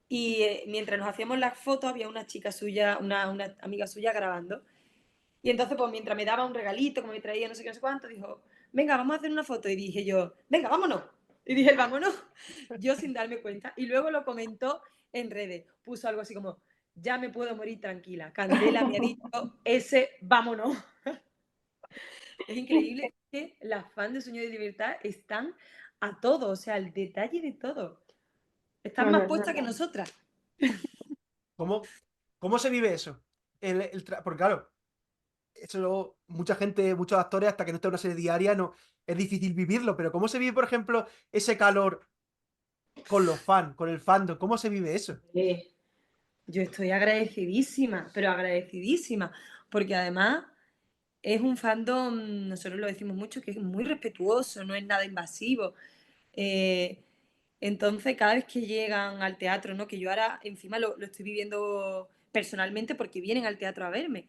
S3: y mientras nos hacíamos las fotos había una chica suya, una amiga suya grabando. Y entonces, pues mientras me daba un regalito, como me traía no sé qué, no sé cuánto, dijo, venga, vamos a hacer una foto. Y dije yo, venga, vámonos. Y dije, vámonos, yo sin darme cuenta. Y luego lo comentó en redes. Puso algo así como, ya me puedo morir tranquila. Candela me ha dicho ese vámonos. Es increíble que las fans de Sueño de Libertad están a todo, o sea, el detalle de todo. Están
S2: Bueno,
S3: más
S2: es
S3: puestas que
S2: verdad.
S3: nosotras.
S1: ¿Cómo, cómo se vive eso? Porque claro, eso mucha gente, muchos actores, hasta que no está en una serie diaria, no, es difícil vivirlo, pero ¿cómo se vive, por ejemplo, ese calor con los fans, con el fandom? ¿Cómo se vive eso?
S3: Eh, yo estoy agradecidísima, pero agradecidísima, porque además es un fandom, nosotros lo decimos mucho, que es muy respetuoso, no es nada invasivo. Eh, entonces, cada vez que llegan al teatro, ¿no? Que yo ahora encima lo estoy viviendo personalmente porque vienen al teatro a verme.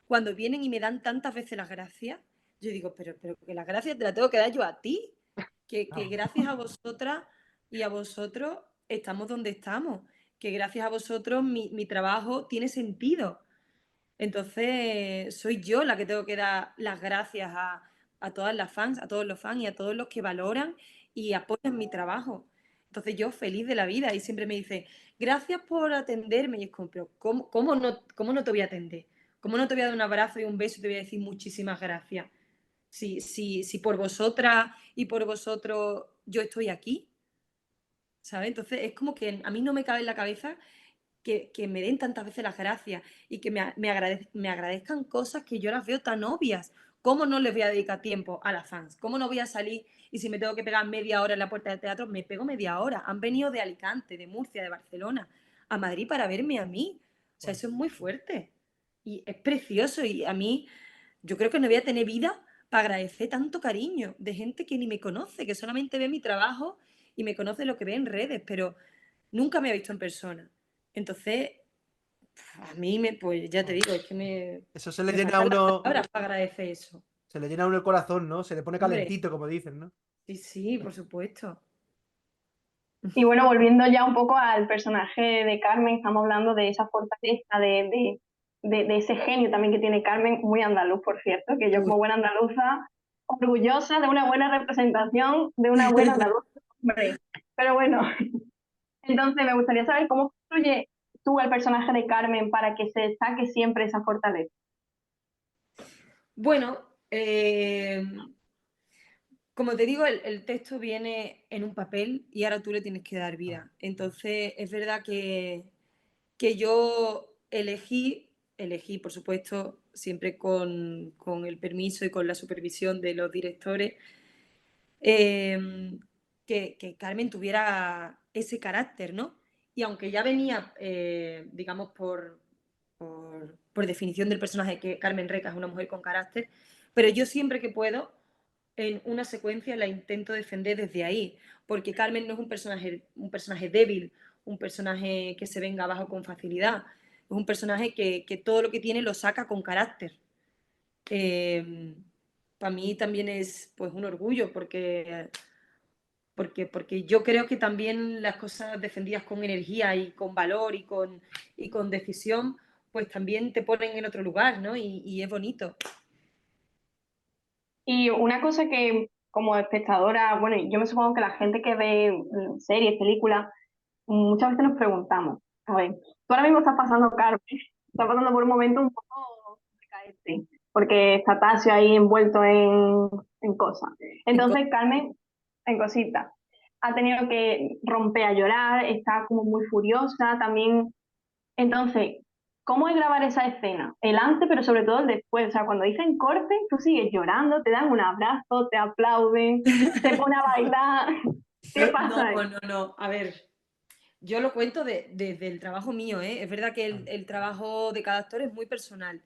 S3: Cuando vienen y me dan tantas veces las gracias, yo digo, pero que las gracias te las tengo que dar yo a ti, que
S1: Claro.
S3: gracias a vosotras y a vosotros estamos donde estamos, que gracias a vosotros mi trabajo tiene sentido. Entonces, soy yo la que tengo que dar las gracias a todas las fans, a todos los fans y a todos los que valoran y apoyan mi trabajo. Entonces, yo feliz de la vida y siempre me dice, gracias por atenderme. Y es como, pero cómo no te voy a atender? ¿Cómo no te voy a dar un abrazo y un beso y te voy a decir muchísimas gracias? Si por vosotras y por vosotros yo estoy aquí, ¿sabes? Entonces, es como que a mí no me cabe en la cabeza que me den tantas veces las gracias y que me agradezcan cosas que yo las veo tan obvias. ¿Cómo no les voy a dedicar tiempo a las fans? ¿Cómo no voy a salir y si me tengo que pegar media hora en la puerta del teatro, me pego media hora? Han venido de Alicante, de Murcia, de Barcelona, a Madrid para verme a mí. O sea,
S1: Bueno,
S3: eso es muy fuerte. Y es precioso y a mí yo creo que no voy a tener vida para agradecer tanto cariño de gente que ni me conoce, que solamente ve mi trabajo y me conoce lo que ve en redes, pero nunca me ha visto en persona. Entonces, a mí pues ya te
S1: bueno.
S3: digo, es que
S1: Eso se le
S3: me
S1: llena a
S3: faltan las
S1: uno,
S3: palabras para agradecer eso.
S1: se le llena a uno el corazón, ¿no? Se le pone
S3: Hombre,
S1: calentito, como dicen, ¿no?
S3: sí, sí, por supuesto.
S2: Y bueno, volviendo ya un poco al personaje de Carmen, estamos hablando de esa fortaleza, de ese genio también que tiene Carmen, muy andaluz, por cierto, que yo
S3: Uy.
S2: como buena andaluza, orgullosa de una buena representación de una buena andaluza, hombre. Pero bueno, entonces me gustaría saber cómo construye tú el personaje de Carmen para que se destaque siempre esa fortaleza.
S3: Bueno, como te digo, el texto viene en un papel y ahora tú le tienes que dar
S1: Ah,
S3: vida. Entonces, es verdad que yo elegí, por supuesto, siempre con el permiso y con la supervisión de los directores, eh, que Carmen tuviera ese carácter, ¿no? Y aunque ya venía, digamos, por definición del personaje, que Carmen Reca es una mujer con carácter, pero yo siempre que puedo, en una secuencia la intento defender desde ahí, porque Carmen no es un personaje débil, un personaje que se venga abajo con facilidad, es un personaje que todo lo que tiene lo saca con carácter. Para mí también es pues un orgullo porque yo creo que también las cosas defendidas con energía y con valor y con decisión, pues también te ponen en otro lugar, ¿no? Y es bonito.
S2: Y una cosa que como espectadora, bueno, yo me supongo que la gente que ve series, películas, muchas veces nos preguntamos, a ver, tú ahora mismo estás pasando, Carmen, estás pasando por un momento un poco decaente, porque está Tasio ahí envuelto en cosas.
S3: En co-
S2: Entonces, Carmen, en cositas, ha tenido que romper a llorar, está como muy furiosa también. Entonces, ¿cómo es grabar esa escena? El antes, pero sobre todo el después. O sea, cuando dicen corte, tú sigues llorando, te dan un abrazo, te aplauden, te ponen a bailar. ¿Qué
S3: No,
S2: pasa ahí?
S3: no, no. A ver, yo lo cuento desde el trabajo mío, ¿eh? Es verdad que el trabajo de cada actor es muy personal.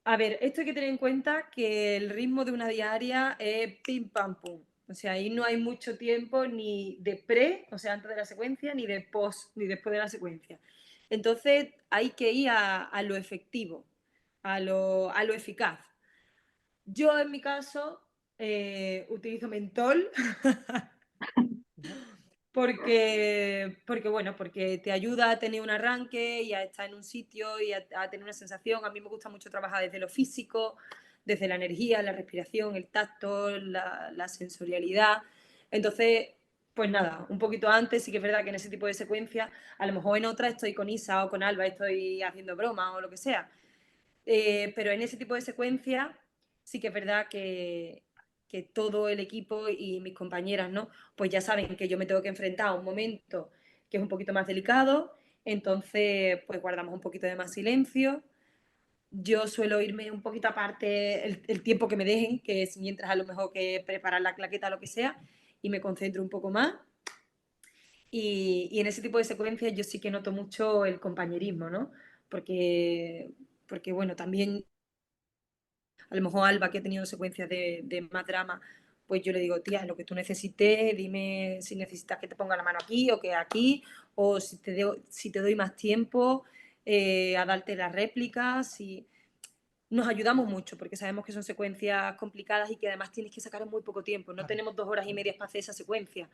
S3: A ver, esto hay que tener en cuenta que el ritmo de una diaria es pim pam pum. O sea, ahí no hay mucho tiempo ni de pre, o sea, antes de la secuencia, ni de post, ni después de la secuencia. Entonces hay que ir a lo efectivo, a lo eficaz. Yo en mi caso utilizo mentol
S1: ¿Ya?
S3: porque te ayuda a tener un arranque y a estar en un sitio y a tener una sensación. A mí me gusta mucho trabajar desde lo físico, desde la energía, la respiración, el tacto, la sensorialidad. Entonces, pues nada, un poquito antes sí que es verdad que en ese tipo de secuencia, a lo mejor en otra estoy con Isa o con Alba, estoy haciendo broma o lo que sea. Pero en ese tipo de secuencia sí que es verdad que todo el equipo y mis compañeras, ¿no? Pues ya saben que yo me tengo que enfrentar a un momento que es un poquito más delicado, entonces pues guardamos un poquito de más silencio. Yo suelo irme un poquito aparte el tiempo que me dejen, que es mientras a lo mejor que preparar la claqueta o lo que sea, y me concentro un poco más. Y en ese tipo de secuencias yo sí que noto mucho el compañerismo, ¿no? Porque bueno, también a lo mejor Alba, que ha tenido secuencias de más drama, pues yo le digo, tía, lo que tú necesites, dime si necesitas que te ponga la mano aquí o que aquí, o si te doy más tiempo a darte las réplicas. Y nos ayudamos mucho porque sabemos que son secuencias complicadas y que además tienes que sacar en muy poco tiempo. No
S1: Claro.
S3: tenemos 2 horas y media para hacer esa secuencia.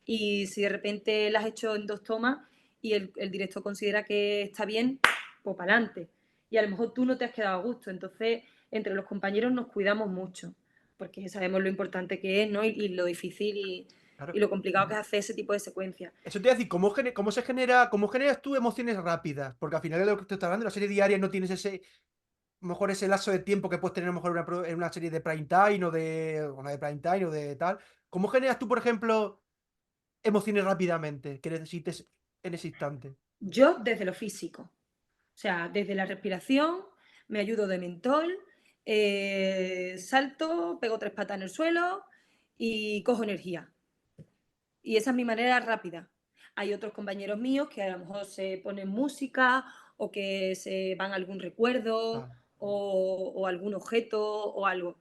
S3: Y si de repente la has hecho en 2 tomas y el director considera que está bien, pues para adelante. Y a lo mejor tú no te has quedado a gusto. Entonces, entre los compañeros nos cuidamos mucho, porque sabemos lo importante que es, ¿no? Y lo difícil y
S1: Claro.
S3: lo complicado que es hacer ese tipo de secuencias.
S1: Eso te iba a decir, cómo generas tú emociones rápidas? Porque al final de lo que te estás hablando, la serie diaria no tienes ese, a lo mejor ese lazo de tiempo que puedes tener a lo mejor en una serie de prime time o no de prime time o de tal. ¿Cómo generas tú, por ejemplo, emociones rápidamente que necesites en ese instante?
S3: Yo desde lo físico, o sea, desde la respiración, me ayudo de mentol, salto, pego 3 patas en el suelo y cojo energía. Y esa es mi manera rápida. Hay otros compañeros míos que a lo mejor se ponen música o que se van a algún recuerdo
S1: Ah,
S3: o algún objeto o algo.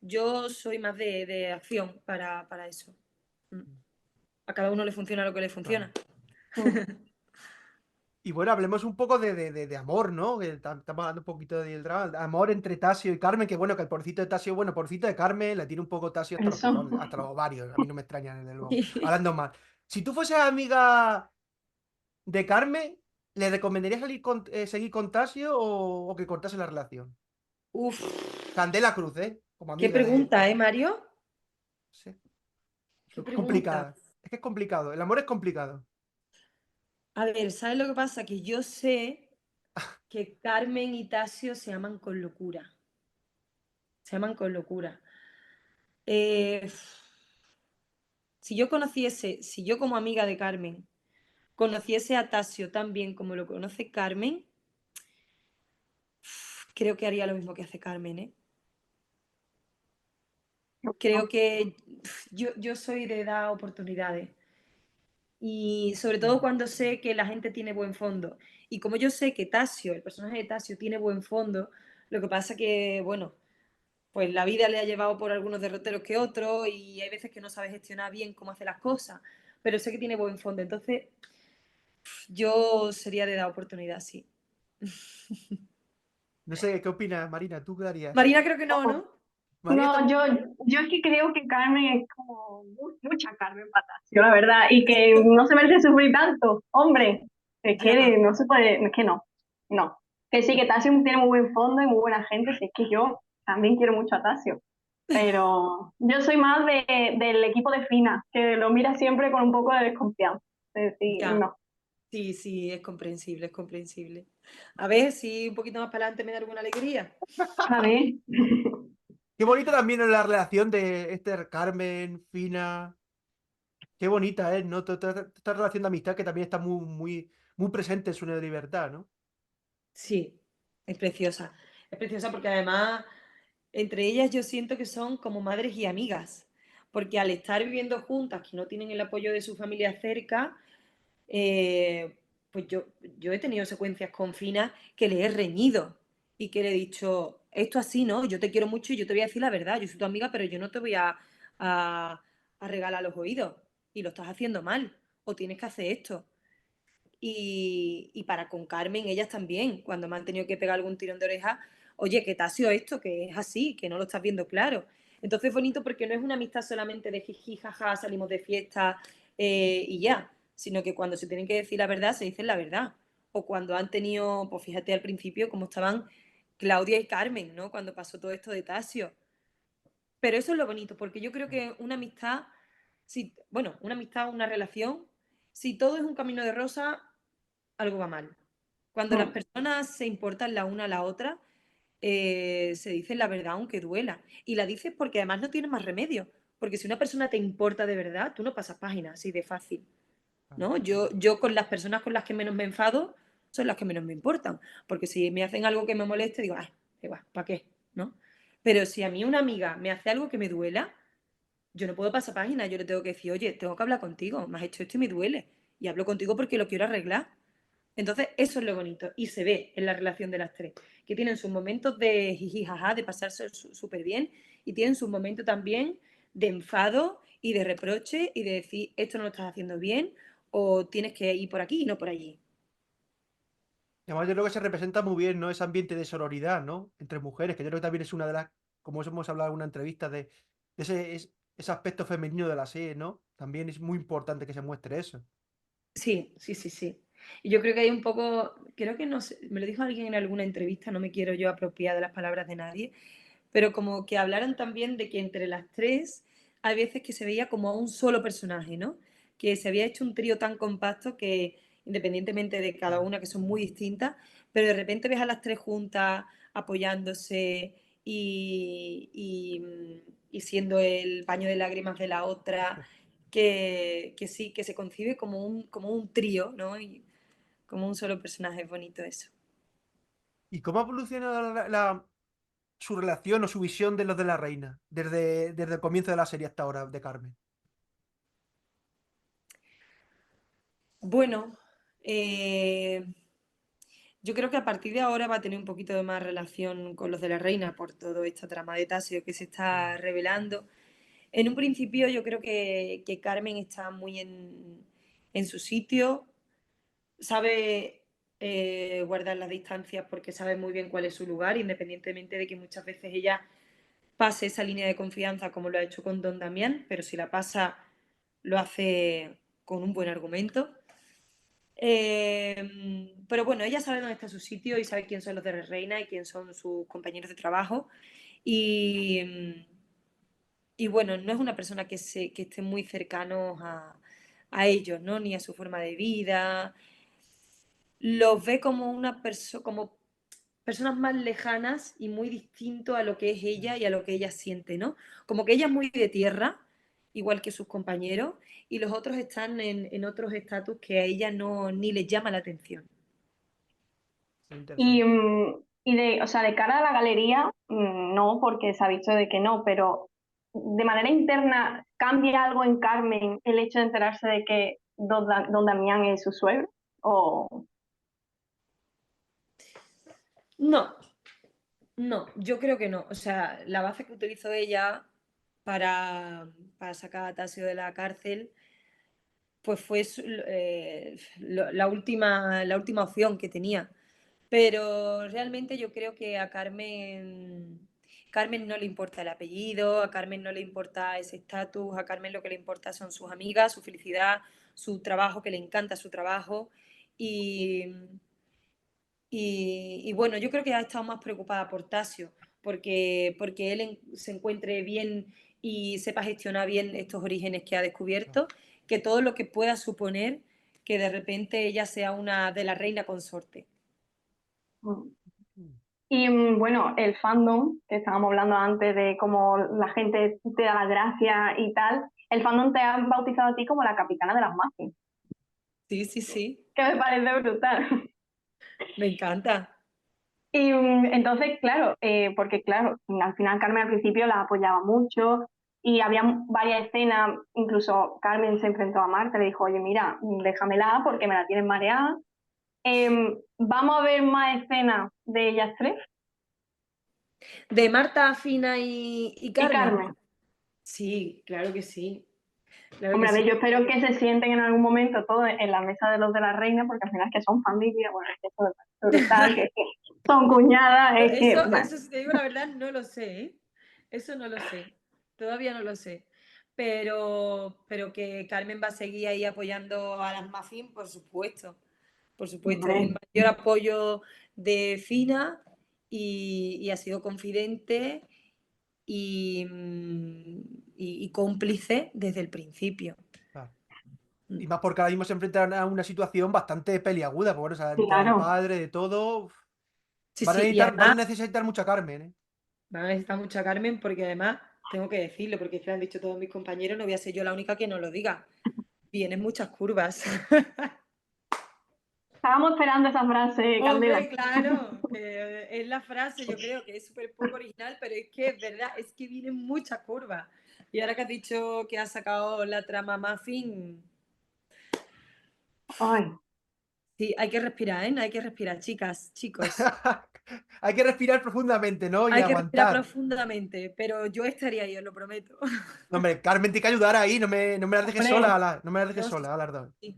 S3: Yo soy más de acción para eso. Mm. A cada uno le funciona lo que le
S1: claro.
S3: funciona.
S2: Mm.
S1: Y bueno, hablemos un poco de amor, ¿no? Que estamos hablando un poquito del drama. Amor entre Tasio y Carmen, que bueno, que el porcito de Tasio, bueno, porcito de Carmen le tiene un poco Tasio hasta los
S2: Eso.
S1: cojones, hasta los ovarios. A mí no me extraña, desde luego. Hablando mal. Si tú fueses amiga de Carmen, ¿le recomendarías seguir con Tasio o que cortase la relación?
S3: Uf,
S1: Candela Cruz, ¿eh? Como
S3: qué
S1: amiga de...
S3: pregunta, ¿eh, Mario?
S1: Sí,
S3: Qué
S1: es
S3: pregunta.
S1: complicada. Es que es complicado. El amor es complicado.
S3: A ver, ¿sabes lo que pasa? Que yo sé que Carmen y Tasio se aman con locura. Se aman con locura. Eh, si yo como amiga de Carmen conociese a Tasio tan bien como lo conoce Carmen, creo que haría lo mismo que hace Carmen, ¿eh? Creo que yo soy de dar oportunidades. Y sobre todo
S1: Mm.
S3: cuando sé que la gente tiene buen fondo. Y como yo sé que Tasio, el personaje de Tasio, tiene buen fondo, lo que pasa que, bueno, pues la vida le ha llevado por algunos derroteros que otros y hay veces que no sabe gestionar bien cómo hace las cosas, pero sé que tiene buen fondo. Entonces, yo sería de dar oportunidad, sí.
S1: No sé, ¿qué opinas, Marina? ¿Tú qué harías?
S3: Marina creo que no, ¿no?
S1: Marina
S2: No,
S1: también.
S2: yo es que creo que Carmen es como mucha Carmen Patacio, la verdad, y que no se merece sufrir tanto. Hombre, es
S3: Ya,
S2: que no se puede, es que no, no. Que sí, que Tasio tiene muy buen fondo y muy buena gente, si es que yo también quiero mucho a Tasio. Pero yo soy más del equipo de Fina, que lo mira siempre con un poco de desconfianza. Es decir,
S3: ya.
S2: no.
S3: Sí, sí, es comprensible, es comprensible. A ver si un poquito más para adelante me da alguna alegría.
S2: A ver.
S1: Qué bonita también es la relación de Esther, Carmen, Fina. Qué bonita es, ¿no? Esta relación de amistad que también está muy presente en Sueño de Libertad, ¿no?
S3: Sí, es preciosa. Es preciosa porque además entre ellas yo siento que son como madres y amigas, porque al estar viviendo juntas, que no tienen el apoyo de su familia cerca, eh, pues yo he tenido secuencias con Fina que le he reñido y que le he dicho, esto así, ¿no? Yo te quiero mucho y yo te voy a decir la verdad, yo soy tu amiga, pero yo no te voy a, a regalar los oídos y lo estás haciendo mal, o tienes que hacer esto. Y para con Carmen, ellas también, cuando me han tenido que pegar algún tirón de oreja, oye, que te ha sido esto, que es así, que no lo estás viendo claro. Entonces es bonito porque no es una amistad solamente de jiji, jaja, salimos de fiesta y ya, sino que cuando se tienen que decir la verdad, se dicen la verdad. O cuando han tenido, pues fíjate al principio cómo estaban Claudia y Carmen, ¿no? Cuando pasó todo esto de Tasio. Pero eso es lo bonito, porque yo creo que una amistad, si, bueno, una amistad, una relación, si todo es un camino de rosa, algo va mal. Cuando las
S2: Mm.
S3: personas se importan la una a la otra, se dicen la verdad aunque duela. Y la dices porque además no tienes más remedio. Porque si una persona te importa de verdad, tú no pasas páginas así de fácil.
S1: Claro.
S3: ¿No? Yo con las personas con las que menos me enfado son las que menos me importan. Porque si me hacen algo que me moleste, digo, ah, igual, ¿para qué? ¿No? Pero si a mí una amiga me hace algo que me duela, yo no puedo pasar página. Yo le tengo que decir, oye, tengo que hablar contigo, me has hecho esto y me duele. Y hablo contigo porque lo quiero arreglar. Entonces, eso es lo bonito. Y se ve en la relación de las tres, que tienen sus momentos de jiji, jaja, de pasarse súper bien, y tienen sus momentos también de enfado y de reproche y de decir, esto no lo estás haciendo bien, o tienes que ir por aquí y no por allí.
S1: Y además yo creo que se representa muy bien, ¿no? Ese ambiente de sororidad, ¿no? Entre mujeres, que yo creo que también es una de las, como hemos hablado en una entrevista, de ese aspecto femenino de la serie, ¿no? También es muy importante que se muestre eso.
S3: Sí, sí, sí, sí. Y yo creo que hay un poco, creo que no sé, me lo dijo alguien en alguna entrevista, no me quiero yo apropiar de las palabras de nadie, pero como que hablaron también de que entre las tres hay veces que se veía como a un solo personaje, ¿no? Que se había hecho un trío tan compacto que, independientemente de cada una, que son muy distintas, pero de repente ves a las tres juntas apoyándose y siendo el paño de lágrimas de la otra, que sí, que se concibe como un trío, ¿no? Y como un solo personaje, es bonito eso.
S1: ¿Y cómo ha evolucionado su relación o su visión de los de la reina desde el comienzo de la serie hasta ahora de Carmen?
S3: Bueno, eh, yo creo que a partir de ahora va a tener un poquito de más relación con los de la reina por todo esta trama de Tasio que se está revelando. En un principio yo creo que Carmen está muy en su sitio, sabe guardar las distancias porque sabe muy bien cuál es su lugar, independientemente de que muchas veces ella pase esa línea de confianza como lo ha hecho con Don Damián, pero si la pasa lo hace con un buen argumento. Pero bueno, ella sabe dónde está su sitio y sabe quién son los de la Reina y quién son sus compañeros de trabajo. Y, y bueno, no es una persona que esté muy cercano a ellos, ¿no? Ni a su forma de vida. Los ve como como personas más lejanas y muy distinto a lo que es ella y a lo que ella siente, ¿no? Como que ella es muy de tierra, igual que sus compañeros, y los otros están en otros estatus que a ella no ni les llama la atención.
S1: Es
S2: Y,
S1: interesante.
S2: o sea, de cara a la galería, no, porque se ha visto de que no, pero de manera interna, ¿cambia algo en Carmen el hecho de enterarse de que Don Damián es su suegro? O,
S3: No, no, yo creo que no. O sea, la base que utilizó ella para sacar a Tasio de la cárcel, pues fue la última opción que tenía. Pero realmente yo creo que a Carmen no le importa el apellido, a Carmen no le importa ese estatus, a Carmen lo que le importa son sus amigas, su felicidad, su trabajo, que le encanta su trabajo. Y, y bueno, yo creo que ha estado más preocupada por Tasio, porque él se encuentre bien y sepa gestionar bien estos orígenes que ha descubierto, que todo lo que pueda suponer que de repente ella sea una de la reina consorte.
S2: y bueno, el fandom, que estábamos hablando antes de cómo la gente te da las gracias y tal, el fandom te ha bautizado a ti como la capitana de las mafias,
S3: Sí, sí, sí,
S2: que me parece brutal.
S3: me encanta.
S2: Y entonces, claro, porque claro, al final Carmen al principio la apoyaba mucho y había varias escenas, incluso Carmen se enfrentó a Marta, le dijo, oye, mira, déjamela porque me la tienes mareada. Vamos a ver más escenas de ellas tres
S3: De Marta, Fina y
S2: y
S3: Carmen.
S2: Carmen.
S3: Sí, claro que sí. Claro que
S2: Hombre, a ver,
S3: sí.
S2: yo espero que se sienten en algún momento todos en la mesa de los de la reina, porque al final es que son familia, bueno, es que eso es brutal, que son cuñadas, es que, bueno,
S3: Eso, si te digo la verdad, no lo sé, ¿eh? Eso no lo sé. Todavía no lo sé. Pero que Carmen va a seguir ahí apoyando a las Muffin, por supuesto. Por supuesto. Es el
S2: hombre,
S3: mayor apoyo de Fina y ha sido confidente y cómplice desde el principio.
S1: Claro.
S3: Mm.
S1: Y más porque ahora mismo se enfrentan a una situación bastante peliaguda, porque bueno, o sea, entre el
S2: claro.
S1: padre, de todo, uf,
S3: Sí, sí, y
S1: van a
S3: además
S1: necesitar mucha Carmen, ¿eh?
S3: van a necesitar mucha Carmen porque además tengo que decirlo, porque es que lo han dicho todos mis compañeros, no voy a ser yo la única que no lo diga. Vienen muchas curvas.
S2: Estábamos esperando esa frase, Candela.
S3: Hombre, claro, es la frase, yo creo que es súper poco original, pero es que es verdad, es que vienen muchas curvas. Y ahora que has dicho que has sacado la trama Muffin,
S2: Ay,
S3: sí, hay que respirar, ¿eh? Hay que respirar, chicas, chicos.
S1: Hay que respirar profundamente, ¿no? Y
S3: Hay que respirar
S1: aguantar.
S3: profundamente, pero yo estaría ahí, os lo prometo.
S1: No, hombre, Carmen, tiene que ayudar ahí, no me las dejes sola,
S2: hombre,
S1: no me las dejes
S3: No, sí,
S1: sola, a las dos.
S3: sí.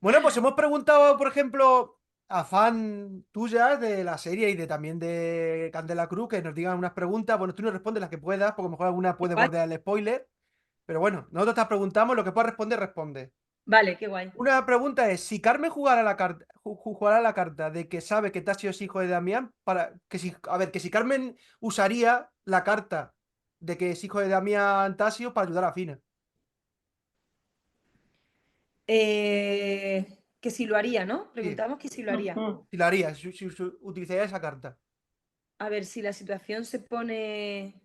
S1: Bueno, pues hemos preguntado, por ejemplo, a fan tuyas de la serie y de también de Candela Cruz que nos digan unas preguntas. Bueno, tú nos respondes las que puedas, porque a lo mejor alguna
S3: Qué
S1: puede
S3: guay.
S1: bordear el spoiler. Pero bueno, nosotros te preguntamos, lo que puedas responder, responde.
S3: Vale, qué guay.
S1: Una pregunta es, si Carmen jugara la carta, jugara la carta de que sabe que Tasio es hijo de Damián, para que si, a ver, que si Carmen usaría la carta de que es hijo de Damián Tasio para ayudar a Fina.
S3: Que si lo haría, ¿no?
S1: Sí,
S3: Preguntamos que si lo haría.
S2: ujú.
S1: si la haría, si utilizaría esa carta.
S3: A ver, si la situación se pone,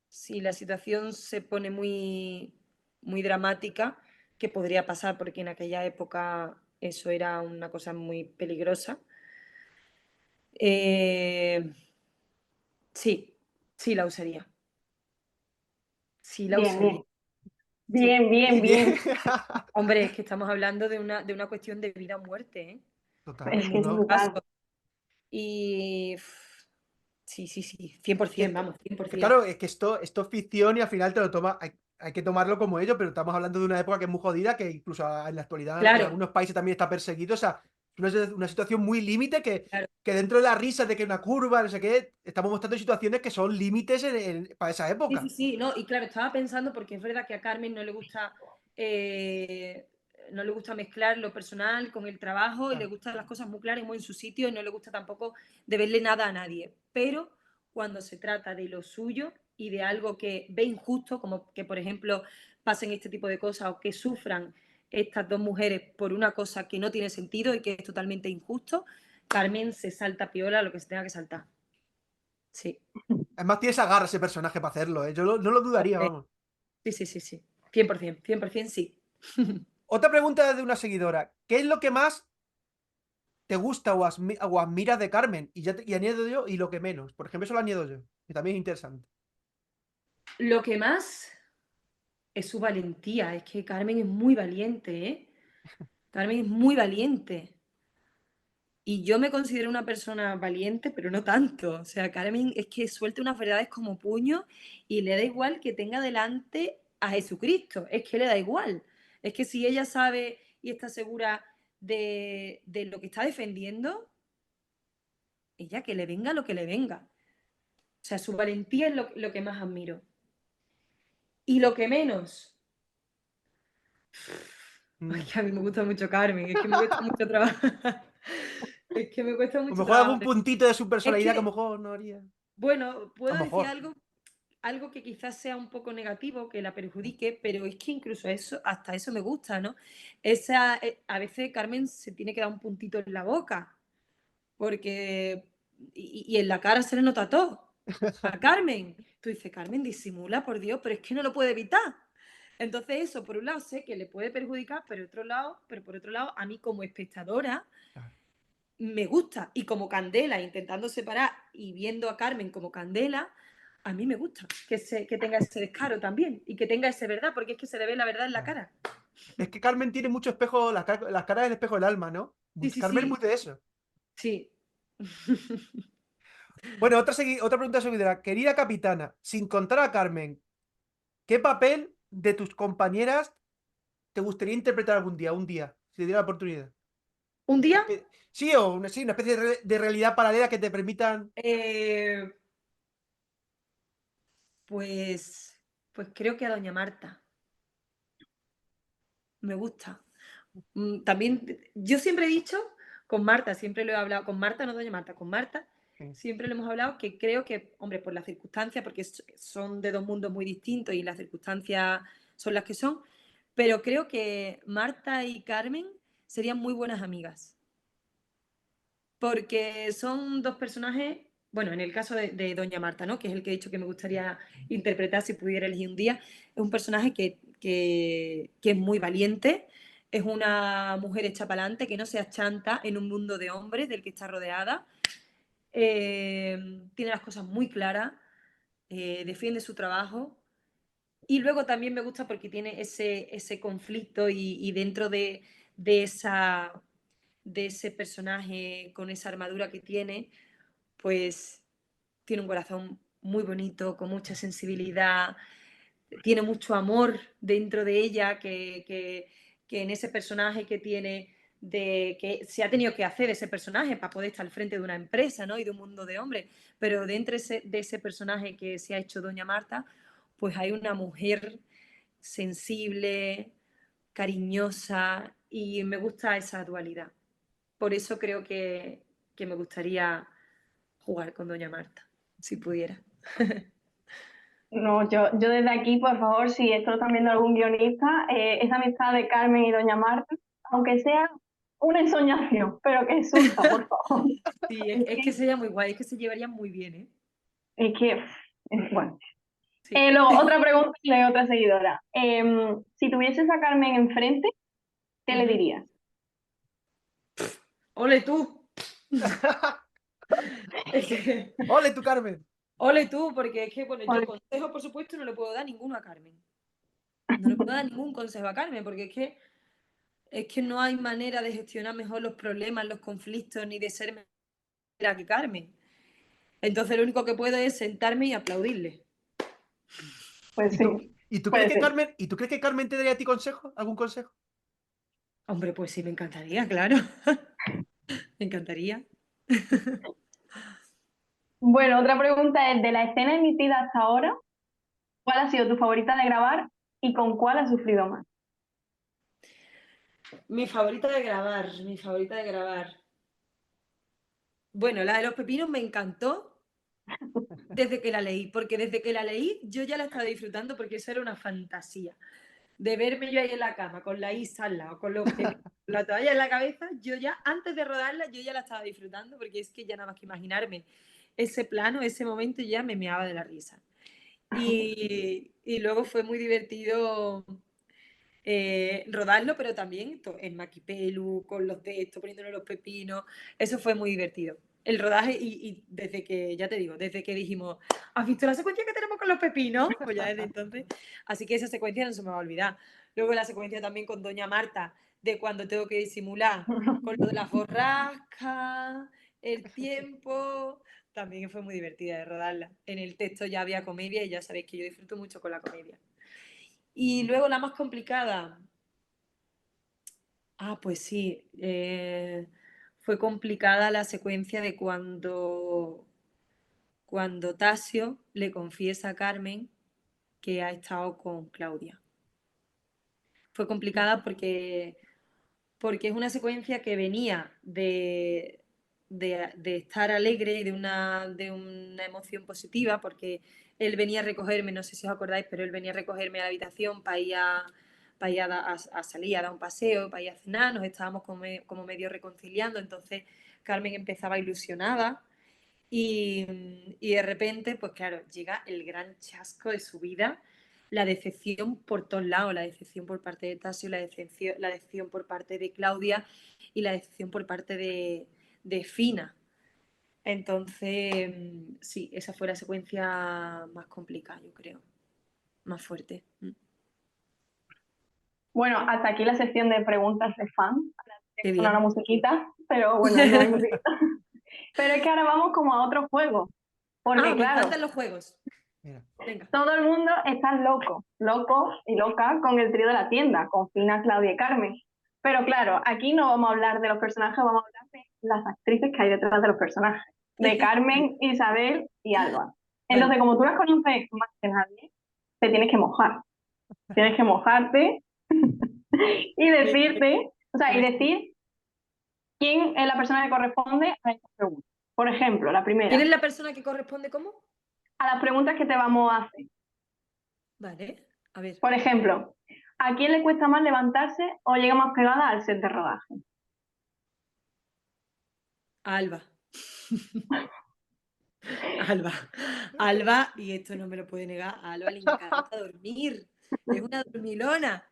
S3: si la situación se pone muy, muy dramática, que podría pasar porque en aquella época eso era una cosa muy peligrosa. eh, sí, sí la usaría. Sí la
S2: Bien,
S3: usaría.
S2: bien,
S3: Sí.
S2: bien, bien,
S1: Bien.
S2: bien.
S3: Hombre, es que estamos hablando de una cuestión de vida o muerte, ¿eh?
S1: Total,
S2: Es
S3: En
S2: que es
S3: muchos
S1: no.
S2: brutal.
S3: casos. Y sí, sí, sí, 100%,
S1: Que,
S3: vamos,
S1: que
S3: 100%.
S1: claro, es que esto es ficción y al final te lo toma, hay que tomarlo como ello, pero estamos hablando de una época que es muy jodida, que incluso en la actualidad en
S3: Claro,
S1: algunos países también está perseguido. O sea, una situación muy límite
S3: claro.
S1: que dentro de la risa de que una curva, no sé qué, estamos mostrando situaciones que son límites para esa
S3: Sí, sí,
S1: época.
S3: sí, no, y claro, estaba pensando porque es verdad que a Carmen eh, no le gusta mezclar lo personal con el trabajo y le
S1: Claro,
S3: gustan las cosas muy claras y muy en su sitio y no le gusta tampoco deberle nada a nadie. Pero cuando se trata de lo suyo y de algo que ve injusto, como que por ejemplo pasen este tipo de cosas o que sufran estas dos mujeres por una cosa que no tiene sentido y que es totalmente injusto, Carmen se salta piola lo que se tenga que saltar. Sí.
S1: además tiene esa garra ese personaje para hacerlo, ¿eh? Yo no lo dudaría,
S3: Hombre,
S1: vamos.
S3: sí, sí, sí, sí. 100%, 100% sí.
S1: Otra pregunta de una seguidora, ¿qué es lo que más te gusta o admiras de Carmen? Y añado yo, y lo que menos. Por ejemplo, eso lo añado yo, que también es interesante.
S3: Lo que más es su valentía. Es que Carmen es muy valiente, ¿eh? Carmen es muy valiente. Y yo me considero una persona valiente, pero no tanto. O sea, Carmen es que suelta unas verdades como puño y le da igual que tenga delante a Jesucristo. Es que le da igual. Es que si ella sabe y está segura de lo que está defendiendo, ella que le venga lo que le venga. O sea, su valentía es lo que más admiro. Y lo que menos,
S1: Mm.
S3: es que a mí me gusta mucho Carmen, es que me cuesta mucho trabajar. Es que me cuesta
S1: A lo
S3: mucho
S1: mejor
S3: trabajo.
S1: algún puntito de su
S3: Es
S1: personalidad que a lo
S3: que,
S1: mejor no haría.
S3: bueno,
S1: A
S3: puedo
S1: lo
S3: decir
S1: mejor.
S3: algo que quizás sea un poco negativo, que la perjudique, pero es que incluso eso, hasta eso me gusta, ¿no? A veces Carmen se tiene que dar un puntito en la boca, porque, y en la cara se le nota todo. A Carmen, tú dices, Carmen disimula, por Dios, pero es que no lo puede evitar. Entonces eso, por un lado, sé que le puede perjudicar, pero por otro lado, a mí como espectadora
S1: Claro.
S3: me gusta. Y como Candela, intentando separar y viendo a Carmen como Candela, a mí me gusta que tenga ese descaro también y que tenga ese verdad, porque es que se le ve la verdad en la
S1: Claro.
S3: cara.
S1: Es que Carmen tiene mucho espejo, las caras del espejo del alma, ¿no?
S3: Sí, sí,
S1: Carmen es
S3: sí,
S1: muy de eso.
S3: sí.
S1: Bueno, otra pregunta seguidora. Querida capitana, sin contar a Carmen, ¿Qué papel de tus compañeras te gustaría interpretar algún día, un día, si te diera la oportunidad?
S3: ¿Un día?
S1: Sí, o sí, una especie de realidad paralela que te permitan.
S3: Eh, pues, pues creo que a doña Marta. Me gusta. También, yo siempre he dicho, con Marta, siempre lo he hablado, con Marta, no doña Marta, con Marta,
S1: Sí.
S3: siempre lo hemos hablado, que creo que, hombre, por las circunstancias, porque son de dos mundos muy distintos y las circunstancias son las que son, pero creo que Marta y Carmen serían muy buenas amigas, porque son dos personajes, bueno, en el caso de Doña Marta, ¿no? Que es el que he dicho que me gustaría interpretar si pudiera elegir un día, es un personaje que es muy valiente, es una mujer hecha para adelante, que no se achanta en un mundo de hombres del que está rodeada, tiene las cosas muy claras, defiende su trabajo y luego también me gusta porque tiene ese conflicto y dentro de, esa, de ese personaje con esa armadura que tiene, pues tiene un corazón muy bonito, con mucha sensibilidad, tiene mucho amor dentro de ella, que en ese personaje que tiene, de que se ha tenido que hacer ese personaje para poder estar al frente de una empresa, ¿no? Y de un mundo de hombres, pero dentro de ese personaje que se ha hecho Doña Marta, pues hay una mujer sensible, cariñosa y me gusta esa dualidad. Por eso creo que me gustaría jugar con Doña Marta, si pudiera.
S2: No, yo desde aquí, por favor, si esto lo están viendo algún guionista, esa amistad de Carmen y Doña Marta, aunque sea una ensoñación, pero que surja, por favor.
S3: Sí,
S2: Es
S3: es que
S2: que,
S3: sería muy guay, es que se llevarían muy bien, ¿eh?
S2: es que, bueno.
S3: Sí.
S2: Luego, otra pregunta de otra seguidora. Si tuvieses a Carmen enfrente, ¿qué le
S3: Ujú.
S2: dirías?
S3: ¡Ole tú! Es que,
S1: ¡Ole, tu Carmen!
S3: ole tú, porque es que, bueno, yo
S2: Ole.
S3: consejo, por supuesto, no le puedo dar ninguno a Carmen. No le puedo dar ningún consejo a Carmen, porque es que no hay manera de gestionar mejor los problemas, los conflictos, ni de ser mejor que Carmen. Entonces lo único que puedo es sentarme y aplaudirle.
S2: Pues
S1: ¿Y
S2: sí,
S1: tú,
S2: puede ser.
S1: ¿Y tú crees que Carmen te daría a ti consejo? ¿Algún consejo?
S3: Hombre, pues sí, me encantaría, claro. Me encantaría.
S2: Bueno, otra pregunta es, de la escena emitida hasta ahora, ¿cuál ha sido tu favorita de grabar y con cuál has sufrido más?
S3: Mi favorita de grabar, mi favorita de grabar. Bueno, la de los pepinos me encantó desde que la leí, porque desde que la leí yo ya la estaba disfrutando porque eso era una fantasía. De verme yo ahí en la cama con la Isa al lado, con los pepinos, la toalla en la cabeza, yo ya, antes de rodarla, yo ya la estaba disfrutando porque es que ya nada más que imaginarme ese plano, ese momento, ya me meaba de la risa. Y luego fue muy divertido rodarlo, pero también en Maquipelu, con los de esto, poniéndole los pepinos, eso fue muy divertido. El rodaje y desde que, ya te digo, desde que dijimos, ¿has visto la secuencia que tenemos con los pepinos? Pues ya desde entonces, así que esa secuencia no se me va a olvidar. Luego la secuencia también con Doña Marta, de cuando tengo que disimular, con lo de las borrascas, el tiempo, también fue muy divertida de rodarla. En el texto ya había comedia y ya sabéis que yo disfruto mucho con la comedia. Y luego la más complicada. Pues sí. Fue complicada la secuencia de cuando Tasio le confiesa a Carmen que ha estado con Claudia. Fue complicada porque es una secuencia que venía de estar alegre y de una emoción positiva, porque él venía a recogerme, no sé si os acordáis, pero él venía a recogerme a la habitación para ir a salir a dar un paseo, para ir a cenar, nos estábamos como medio reconciliando, entonces Carmen empezaba ilusionada y de repente, pues claro, llega el gran chasco de su vida, la decepción por todos lados, la decepción por parte de Tasio, la decepción por parte de Claudia y la decepción por parte de Fina. Entonces, sí, esa fue la secuencia más complicada, yo creo, más fuerte.
S2: Bueno, hasta aquí la sección de preguntas de fan. Ahora tiene
S3: Qué
S2: que sonar una
S3: bien.
S2: musiquita, pero bueno, no hay musiquita. Pero es que ahora vamos como a otro juego, porque
S3: Me
S2: claro,
S3: encantan los juegos.
S1: Mira.
S3: Venga.
S2: Todo el mundo está loco y loca con el trío de la tienda, con Fina, Claudia y Carmen. Pero claro, aquí no vamos a hablar de los personajes, vamos a hablar de las actrices que hay detrás de los personajes, de Carmen, Isabel y Alba. Entonces,
S3: Vale.
S2: como tú las conoces más que nadie, te tienes que mojar. Tienes que mojarte y decirte, o sea, y decir quién es la persona que corresponde a esta pregunta. Por ejemplo, la
S3: ¿Quién
S2: primera,
S3: es la persona que corresponde cómo?
S2: a las preguntas que te vamos a hacer.
S3: Vale, a ver.
S2: Por ejemplo, ¿a quién le cuesta más levantarse o llega más pegada al set de rodaje?
S3: A Alba. Alba. Alba, y esto no me lo puede negar, a Alba le encanta dormir. Es una dormilona.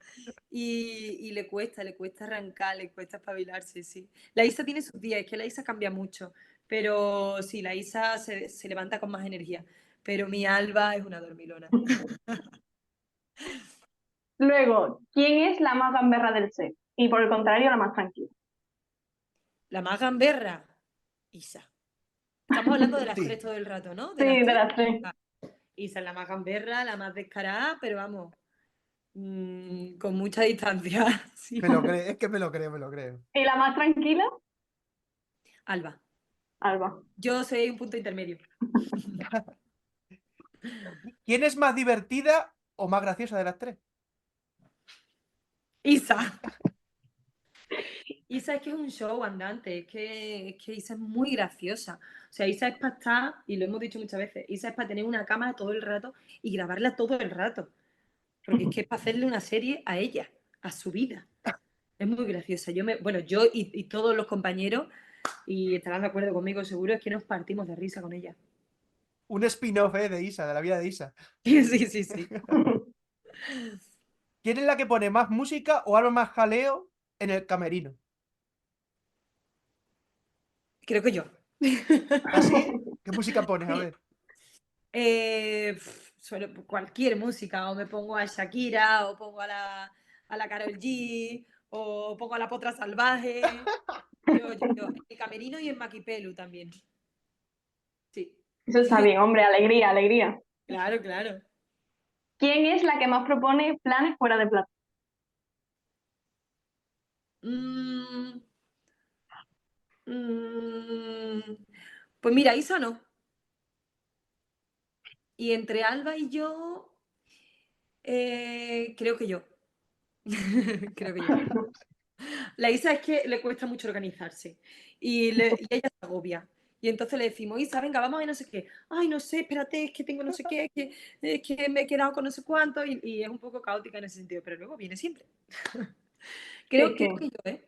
S3: Y le cuesta arrancar, le cuesta espabilarse, sí. La Isa tiene sus días, es que la Isa cambia mucho. Pero sí, la Isa se levanta con más energía. Pero mi Alba es una dormilona.
S2: Luego, ¿quién es la más gamberra del set? Y por el contrario, la más tranquila.
S3: La más gamberra, Isa. Estamos hablando de las
S1: Sí.
S3: tres todo el rato, ¿no? De
S2: Sí,
S3: las
S2: de
S3: tres.
S2: las tres.
S3: Isa es la más gamberra, la más descarada, pero vamos, con mucha distancia. Sí.
S1: Me lo creo, es que me lo creo, me lo creo.
S2: ¿Y la más tranquila?
S3: Alba.
S2: Alba.
S3: Yo soy un punto intermedio.
S1: ¿Quién es más divertida o más graciosa de las tres?
S3: Isa. Isa es que es un show andante, es que Isa es muy graciosa. O sea, Isa es para estar, y lo hemos dicho muchas veces, Isa es para tener una cámara todo el rato y grabarla todo el rato. Porque es que es para hacerle una serie a ella, a su vida. Es muy graciosa. Bueno, yo y todos los compañeros, y estarán de acuerdo conmigo seguro, es que nos partimos de risa con ella.
S1: Un spin-off, de Isa, de la vida de Isa.
S3: Sí, sí, sí.
S1: ¿Quién es la que pone más música o arma más jaleo en el camerino?
S3: Creo que yo.
S1: ¿Así? ¿Qué música pones? A ver.
S3: Cualquier música, o me pongo a Shakira, o pongo a la Karol G, o pongo a la Potra Salvaje. Yo. En Camerino y en Maquipelu también. Sí.
S2: Eso está bien, hombre, alegría, alegría.
S3: Claro, claro.
S2: ¿Quién es la que más propone planes fuera de plato?
S3: Mm, mm, pues mira, Isa no. Y entre Alba y yo, creo que yo. Creo que yo. La Isa es que le cuesta mucho organizarse y ella se agobia. Y entonces le decimos, Isa, venga, vamos a ver no sé qué. Ay, no sé, espérate, es que tengo no sé qué, es que me he quedado con no sé cuánto y es un poco caótica en ese sentido, pero luego viene siempre.
S2: Sí,
S3: Creo que
S2: sí.
S3: yo, ¿eh?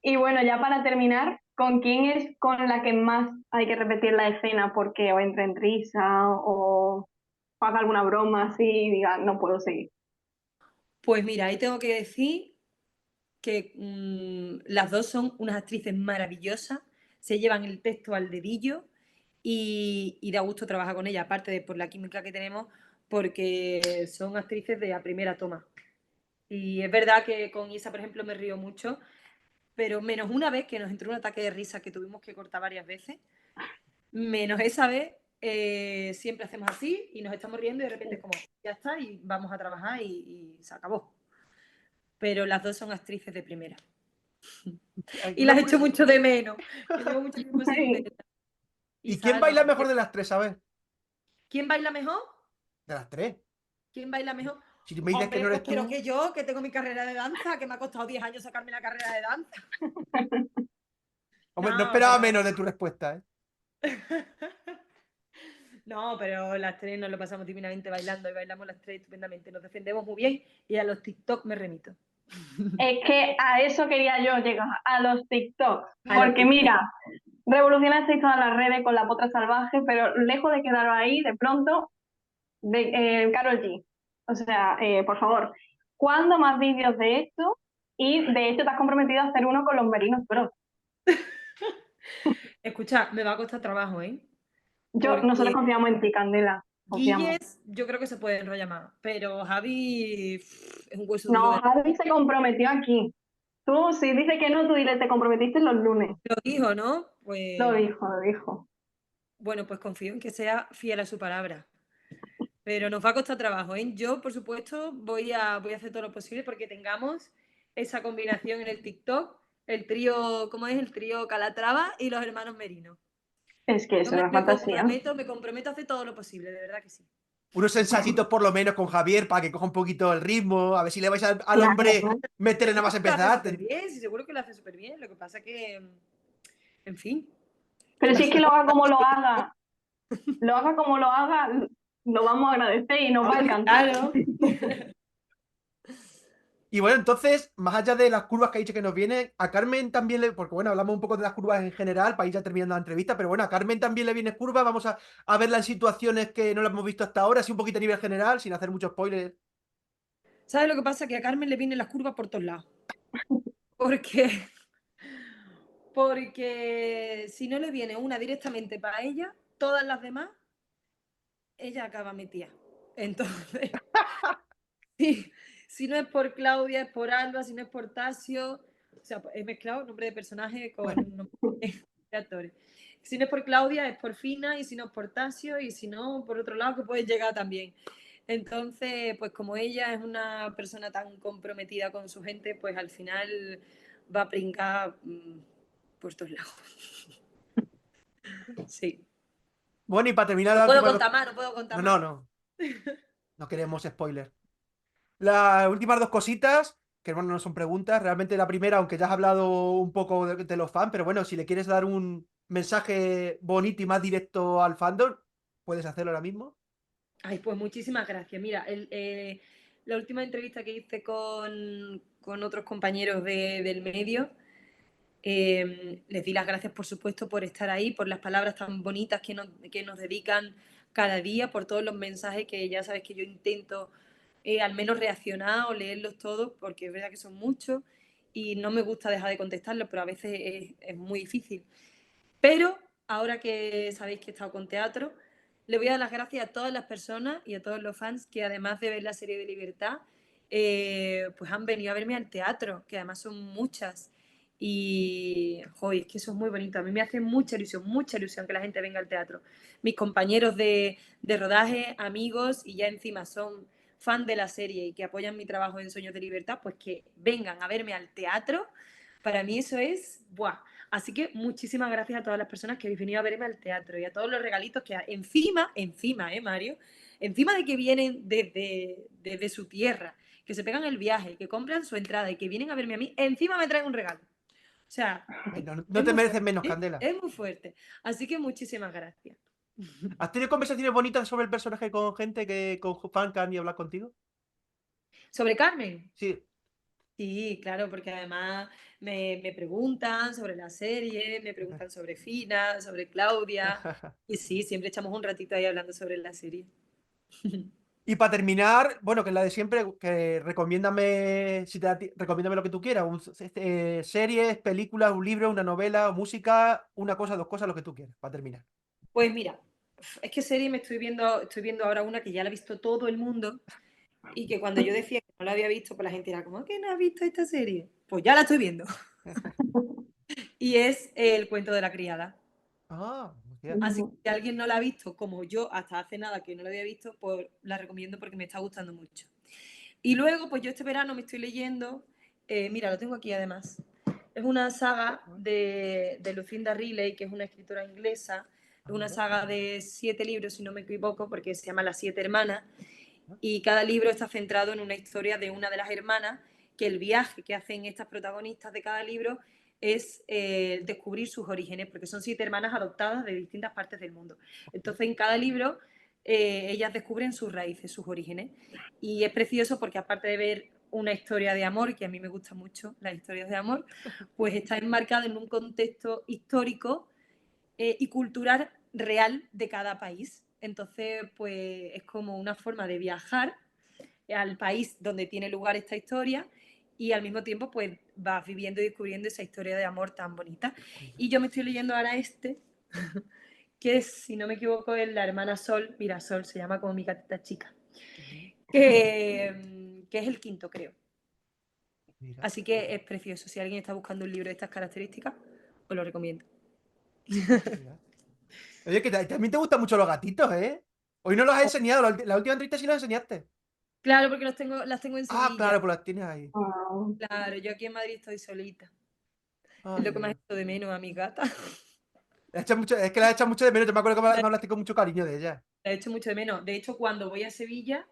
S2: Y bueno, ya para terminar, ¿con quién es con la que más hay que repetir la escena porque o entra en risa o haga alguna broma así y diga, no puedo seguir?
S3: Pues mira, ahí tengo que decir que las dos son unas actrices maravillosas, se llevan el texto al dedillo y da gusto trabajar con ellas, aparte de por la química que tenemos, porque son actrices de a primera toma. Y es verdad que con Isa, por ejemplo, me río mucho, pero menos una vez que nos entró un ataque de risa que tuvimos que cortar varias veces, menos esa vez, siempre hacemos así y nos estamos riendo y de repente es como, ya está, y vamos a trabajar y se acabó. Pero las dos son actrices de primera. Y
S1: Una
S3: las echo
S1: curiosidad.
S3: mucho de menos, que llevo mucho tiempo sin
S2: Ay,
S3: verlas.
S1: ¿Y quién
S3: Isa, no.
S1: baila mejor de las tres? A ver.
S3: ¿Quién baila mejor?
S1: De las tres.
S3: ¿Quién baila mejor?
S1: Si me dices que
S3: Hombre,
S1: no
S3: pues
S1: eres
S3: creo
S1: tú.
S3: que yo, que tengo mi carrera de danza, que me ha costado 10 años sacarme la carrera de danza.
S1: Hombre, no
S3: No,
S1: esperaba
S3: pero
S1: menos de tu respuesta, ¿eh?
S3: no, pero las tres nos lo pasamos divinamente bailando y bailamos las tres estupendamente. Nos defendemos muy bien y a los TikTok me remito.
S2: es que a eso quería yo llegar, a los TikToks.
S3: A los
S2: Porque
S3: TikTok.
S2: mira, revolucionasteis todas las redes con la potra salvaje, pero lejos de quedaros ahí, de pronto, de Karol G. O sea, por favor, ¿cuándo más vídeos de esto? Y de hecho te has comprometido a hacer uno con los Merinos Bros.
S3: Escucha, me va a costar trabajo, ¿eh?
S2: Nosotros
S3: Porque
S2: confiamos en ti, Candela. Confiamos.
S3: Guilles, yo creo que se puede enrollar más, pero Javi es un hueso duro
S2: No,
S3: de...
S2: Javi se comprometió aquí. Tú, si dice que no, tú dile, te comprometiste los lunes.
S3: Lo dijo, ¿no?
S2: Lo
S3: Pues
S2: dijo, lo dijo.
S3: Bueno, pues confío en que sea fiel a su palabra. Pero nos va a costar trabajo, ¿eh? Yo, por supuesto, voy a hacer todo lo posible porque tengamos esa combinación en el TikTok, el trío, ¿cómo es? El trío Calatrava y los hermanos Merino.
S2: Es que es
S3: Yo
S2: una fantasía.
S3: me comprometo a hacer todo lo posible, de verdad que sí.
S1: Unos ensayitos por lo menos con Javier para que coja un poquito el ritmo, a ver si le vais al hombre
S2: Claro.
S1: meterle nada
S3: Seguro
S1: más
S3: que lo hace
S1: empezar.
S3: súper bien, sí, seguro que lo hace súper bien. Lo que pasa que, en fin,
S2: Pero si es que lo haga como lo haga como lo haga, lo vamos a agradecer y nos va a encantar.
S3: claro.
S1: Y bueno, entonces, más allá de las curvas que ha dicho que nos vienen, a Carmen también le, porque bueno, hablamos un poco de las curvas en general para ir ya terminando la entrevista, pero bueno, a Carmen también le viene curva, vamos a verla en situaciones que no la hemos visto hasta ahora, así un poquito a nivel general, sin hacer mucho spoiler.
S3: ¿Sabes lo que pasa? Que a Carmen le vienen las curvas por todos lados. Porque, porque si no le viene una directamente para ella, todas las demás, ella acaba metida. Entonces, sí, si no es por Claudia, es por Alba, si no es por Tasio, o sea, he mezclado nombre de personaje
S1: Bueno,
S3: con nombre de actores. Si no es por Claudia, es por Fina, y si no es por Tasio, y si no, por otro lado, que puede llegar también. Entonces, pues como ella es una persona tan comprometida con su gente, pues al final va a pringar por todos lados. Sí.
S1: bueno, y para terminar
S3: No
S1: las
S3: puedo
S1: últimas dos...
S3: contar más, no puedo contar
S1: No,
S3: más.
S1: no, no, no queremos spoiler. Las últimas dos cositas, que bueno, no son preguntas, realmente la primera, aunque ya has hablado un poco de los fans, pero bueno, si le quieres dar un mensaje bonito y más directo al fandom, puedes hacerlo ahora mismo.
S3: Ay, pues muchísimas gracias. Mira, la última entrevista que hice con otros compañeros del medio, les di las gracias, por supuesto, por estar ahí, por las palabras tan bonitas que nos dedican cada día, por todos los mensajes que ya sabes que yo intento al menos reaccionar o leerlos todos, porque es verdad que son muchos y no me gusta dejar de contestarlos, pero a veces es muy difícil. Pero ahora que sabéis que he estado con teatro, le voy a dar las gracias a todas las personas y a todos los fans que además de ver la serie de Libertad, pues han venido a verme al teatro, que además son muchas. Y, joder, es que eso es muy bonito. A mí me hace mucha ilusión que la gente venga al teatro. Mis compañeros de rodaje, amigos, y ya encima son fan de la serie y que apoyan mi trabajo en Sueños de Libertad, pues que vengan a verme al teatro. Para mí eso es, ¡buah! Así que muchísimas gracias a todas las personas que habéis venido a verme al teatro y a todos los regalitos que encima, Mario, encima de que vienen desde su tierra, que se pegan el viaje, que compran su entrada y que vienen a verme a mí, encima me traen un regalo. O sea,
S1: Ay, no, no
S3: es
S1: te
S3: muy
S1: mereces
S3: fuerte,
S1: menos,
S3: ¿eh?
S1: Candela.
S3: Es muy fuerte. Así que muchísimas gracias.
S1: ¿Has tenido conversaciones bonitas sobre el personaje con gente con fan que han ido a hablar contigo?
S3: Sobre Carmen.
S1: Sí.
S3: Sí, claro, porque además me preguntan sobre la serie, me preguntan sobre Fina, sobre Claudia, y sí, siempre echamos un ratito ahí hablando sobre la serie.
S1: Y para terminar, bueno, que es la de siempre, que recomiéndame, si te recomiéndame lo que tú quieras, series, películas, un libro, una novela, música, una cosa, dos cosas, lo que tú quieras, para terminar.
S3: Pues mira, es que serie estoy viendo ahora una que ya la ha visto todo el mundo y que cuando yo decía que no la había visto, pues la gente era como, ¿que no has visto esta serie? Pues ya la estoy viendo. Y es El cuento de la criada.
S1: Ah, hostia.
S3: Así que si alguien no la ha visto, como yo hasta hace nada que no la había visto, pues la recomiendo porque me está gustando mucho. Y luego, pues yo este verano me estoy leyendo, mira, lo tengo aquí además, es una saga de Lucinda Riley, que es una escritora inglesa, es una
S1: Anda.
S3: saga de 7 libros, si no me equivoco, porque se llama Las siete hermanas, y cada libro está centrado en una historia de una de las hermanas, que el viaje que hacen estas protagonistas de cada libro es descubrir sus orígenes, porque son 7 hermanas adoptadas de distintas partes del mundo. Entonces, en cada libro, ellas descubren sus raíces, sus orígenes. Y es precioso porque aparte de ver una historia de amor, que a mí me gusta mucho las historias de amor, pues está enmarcado en un contexto histórico y cultural real de cada país. Entonces, pues es como una forma de viajar al país donde tiene lugar esta historia y al mismo tiempo pues vas viviendo y descubriendo esa historia de amor tan bonita. Y yo me estoy leyendo ahora que es, si no me equivoco, es la hermana Sol, mira, Sol se llama como mi gatita chica, que es el quinto, creo.
S1: Mira.
S3: Así que es precioso. Si alguien está buscando un libro de estas características, os lo recomiendo.
S1: Mira. Oye, que también te gustan mucho los gatitos, ¿eh? Hoy no los has enseñado, la última entrevista sí los enseñaste.
S3: Claro, porque las tengo en
S1: Ah,
S3: Sevilla.
S1: claro, pues las tienes ahí.
S2: Ah,
S3: Claro, yo aquí en Madrid estoy solita. Es
S1: Ay,
S3: lo que más
S1: Dios.
S3: echo de menos a mi gata.
S1: Es que la echas mucho de menos, te me acuerdo que me hablaste con mucho cariño de ella.
S3: La echo mucho de menos. De hecho, cuando voy a Sevilla,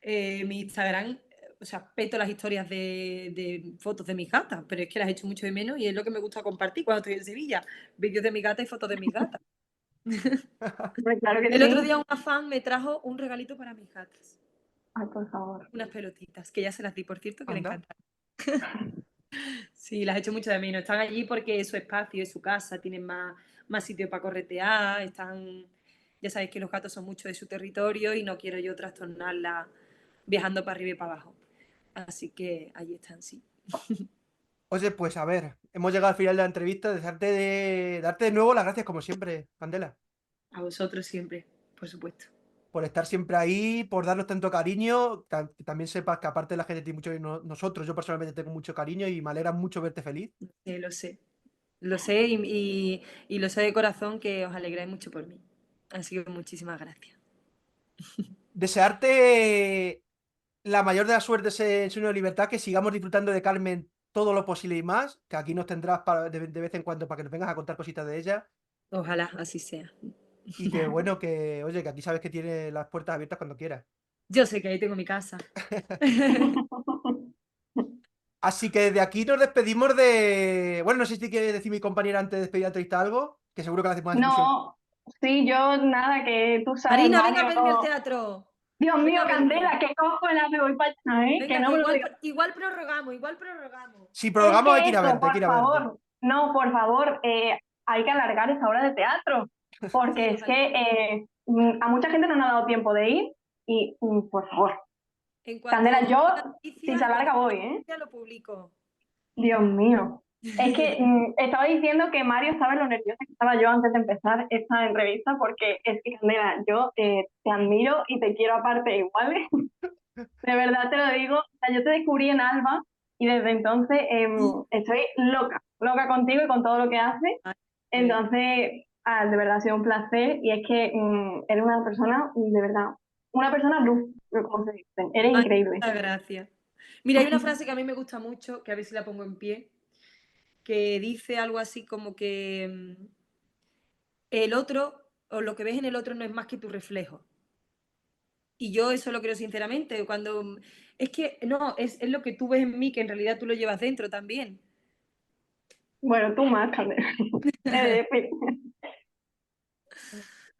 S3: mi Instagram, o sea, peto las historias de fotos de mis gatas, pero es que las echo mucho de menos y es lo que me gusta compartir cuando estoy en Sevilla. Vídeos de mi gata y fotos de mis gatas.
S2: hombre, claro que
S3: El otro
S2: sí.
S3: día una fan me trajo un regalito para mis gatas.
S2: Ay, por favor.
S3: Unas pelotitas, que ya se las di, por cierto, que le
S1: Anda.
S3: encantan. Sí, las echo mucho de menos. Están allí porque es su espacio, es su casa, tienen más sitio para corretear, están... Ya sabéis que los gatos son mucho de su territorio y no quiero yo trastornarla viajando para arriba y para abajo. Así que allí están, sí.
S1: Oye, pues a ver, hemos llegado al final de la entrevista, darte de nuevo las gracias como siempre, Candela,
S3: A vosotros siempre, por supuesto.
S1: por estar siempre ahí, por darnos tanto cariño, que también sepas que aparte de la gente tiene mucho cariño, nosotros, yo personalmente tengo mucho cariño y me alegra mucho verte feliz.
S3: Lo sé. Lo sé y lo sé de corazón que os alegráis mucho por mí. Así que muchísimas gracias.
S1: Desearte la mayor de las suertes en Sueño de Libertad, que sigamos disfrutando de Carmen todo lo posible y más, que aquí nos tendrás de vez en cuando para que nos vengas a contar cositas de ella.
S3: Ojalá así sea.
S1: Y que bueno, que oye, que aquí sabes que tiene las puertas abiertas cuando quieras.
S3: Yo sé que ahí tengo mi casa.
S1: Así que desde aquí nos despedimos de. Bueno, no sé si quiere decir mi compañera antes de despedir la entrevista algo, que seguro que le hace más ilusión.
S2: No, sí, yo nada, que tú sabes,
S3: Marina, venga a
S2: Mario.
S3: verme al teatro.
S2: Dios mío,
S3: Venga a verme.
S2: Candela, qué cojones me voy para allá, ¿eh? Que
S3: Venga,
S2: no
S3: que
S2: me lo
S3: igual,
S2: digas.
S3: igual prorrogamos, igual prorrogamos.
S1: Si
S2: Es
S1: prorrogamos hay que
S2: que
S1: ir a
S2: eso,
S1: verte, hay que ir
S2: por
S1: a verte.
S2: favor, no, por favor, hay que alargar esa obra de teatro,
S3: Sí,
S2: porque es
S3: ojalá.
S2: que a mucha gente no nos ha dado tiempo de ir y, por favor,
S3: En cuanto
S2: Candela,
S3: tenga
S2: yo, si se
S3: en cuanto
S2: alarga, voy,
S3: tenga
S2: ¿eh?
S3: noticia, lo publico.
S2: Dios mío. Es que estaba diciendo que Mario sabe lo nerviosa que estaba yo antes de empezar esta entrevista, porque es que, Candela, yo te admiro y te quiero aparte igual. De verdad te lo digo. O sea, yo te descubrí en Alba y desde entonces estoy loca, loca contigo y con todo lo que haces.
S3: Ay, pues,
S2: Entonces, de verdad ha sido un placer y es que eres una persona, de verdad, una persona luz, como se dice. Eres
S3: ay,
S2: increíble.
S3: muchas gracias. Mira, hay una frase que a mí me gusta mucho, que a ver si la pongo en pie, que dice algo así como que el otro, o lo que ves en el otro no es más que tu reflejo. Y yo eso lo creo sinceramente. Cuando es que no, es lo que tú ves en mí, que en realidad tú lo llevas dentro también.
S2: Bueno, tú más, Candela. En fin.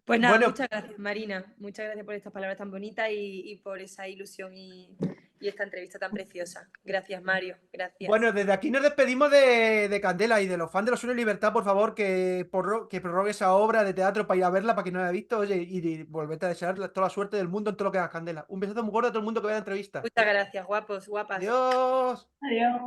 S3: Pues nada,
S1: Bueno,
S3: muchas gracias, Marina. Muchas gracias por estas palabras tan bonitas y por esa ilusión y esta entrevista tan preciosa. Gracias, Mario.
S1: bueno,
S3: Gracias.
S1: desde aquí nos despedimos de Candela y de los fans de Los Sueños de Libertad, por favor, que prorrogue esa obra de teatro para ir a verla, para quien no la haya visto, oye, y volverte a desear toda la suerte del mundo en todo lo que hagas, Candela. Un besazo muy gordo a todo el mundo que vea la entrevista.
S3: Muchas gracias, guapos, guapas.
S1: Adiós.
S2: Adiós.